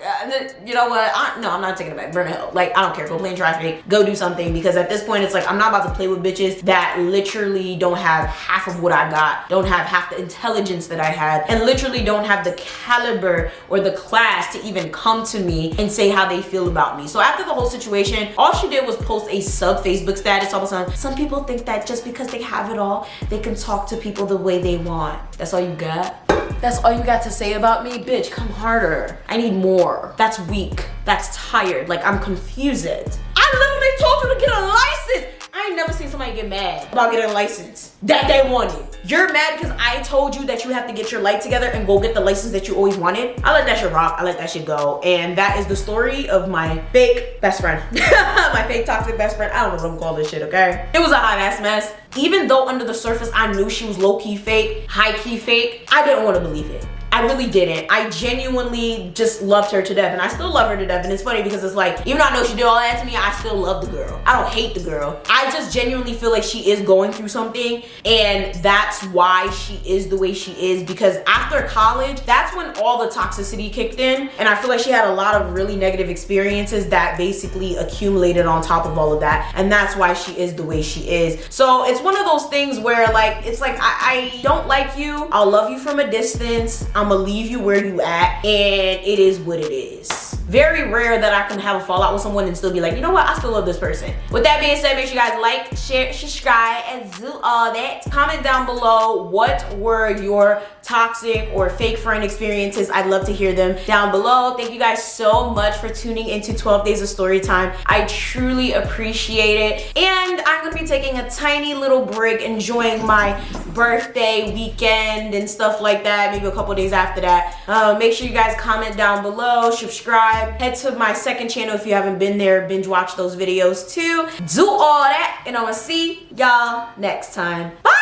You know what? No, I'm not taking it back. Burn hell. Like, I don't care. Go play in traffic. Go do something. Because at this point, it's like, I'm not about to play with bitches that literally don't have half of what I got, don't have half the intelligence that I had, and literally don't have the caliber or the class to even come to me and say how they feel about me. So after the whole situation, all she did was post a sub Facebook status all of a sudden. Some people think that just because they have it all, they can talk to people the way they want. That's all you got? That's all you got to say about me? Bitch, come harder. I need more. That's weak. That's tired. Like, I'm confused. I literally told you to get a license. I ain't never seen somebody get mad about getting a license that they wanted. You're mad because I told you that you have to get your life together and go get the license that you always wanted. I let that shit rock. I let that shit go. And that is the story of my fake best friend. My fake toxic best friend. I don't know what I'm calling this shit, okay? It was a hot ass mess. Even though under the surface I knew she was low-key fake, high-key fake, I didn't want to believe it. I really didn't. I genuinely just loved her to death, and I still love her to death. And it's funny because it's like, even though I know she did all that to me, I still love the girl. I don't hate the girl. I just genuinely feel like she is going through something, and that's why she is the way she is. Because after college, that's when all the toxicity kicked in, and I feel like she had a lot of really negative experiences that basically accumulated on top of all of that, and that's why she is the way she is. So it's one of those things where, like, it's like, I don't like you, I'll love you from a distance, I'm gonna leave you where you at, and it is what it is. Very rare that I can have a fallout with someone and still be like, you know what, I still love this person. With that being said, make sure you guys like, share, subscribe, and do all that. Comment down below what were your toxic or fake friend experiences. I'd love to hear them down below. Thank you guys so much for tuning into 12 Days of Storytime. I truly appreciate it. And I'm gonna be taking a tiny little break, enjoying my birthday weekend and stuff like that, maybe a couple days after that. Make sure you guys comment down below, subscribe, head to my second channel if you haven't been there, binge watch those videos too. Do all that, and I'm gonna see y'all next time. Bye.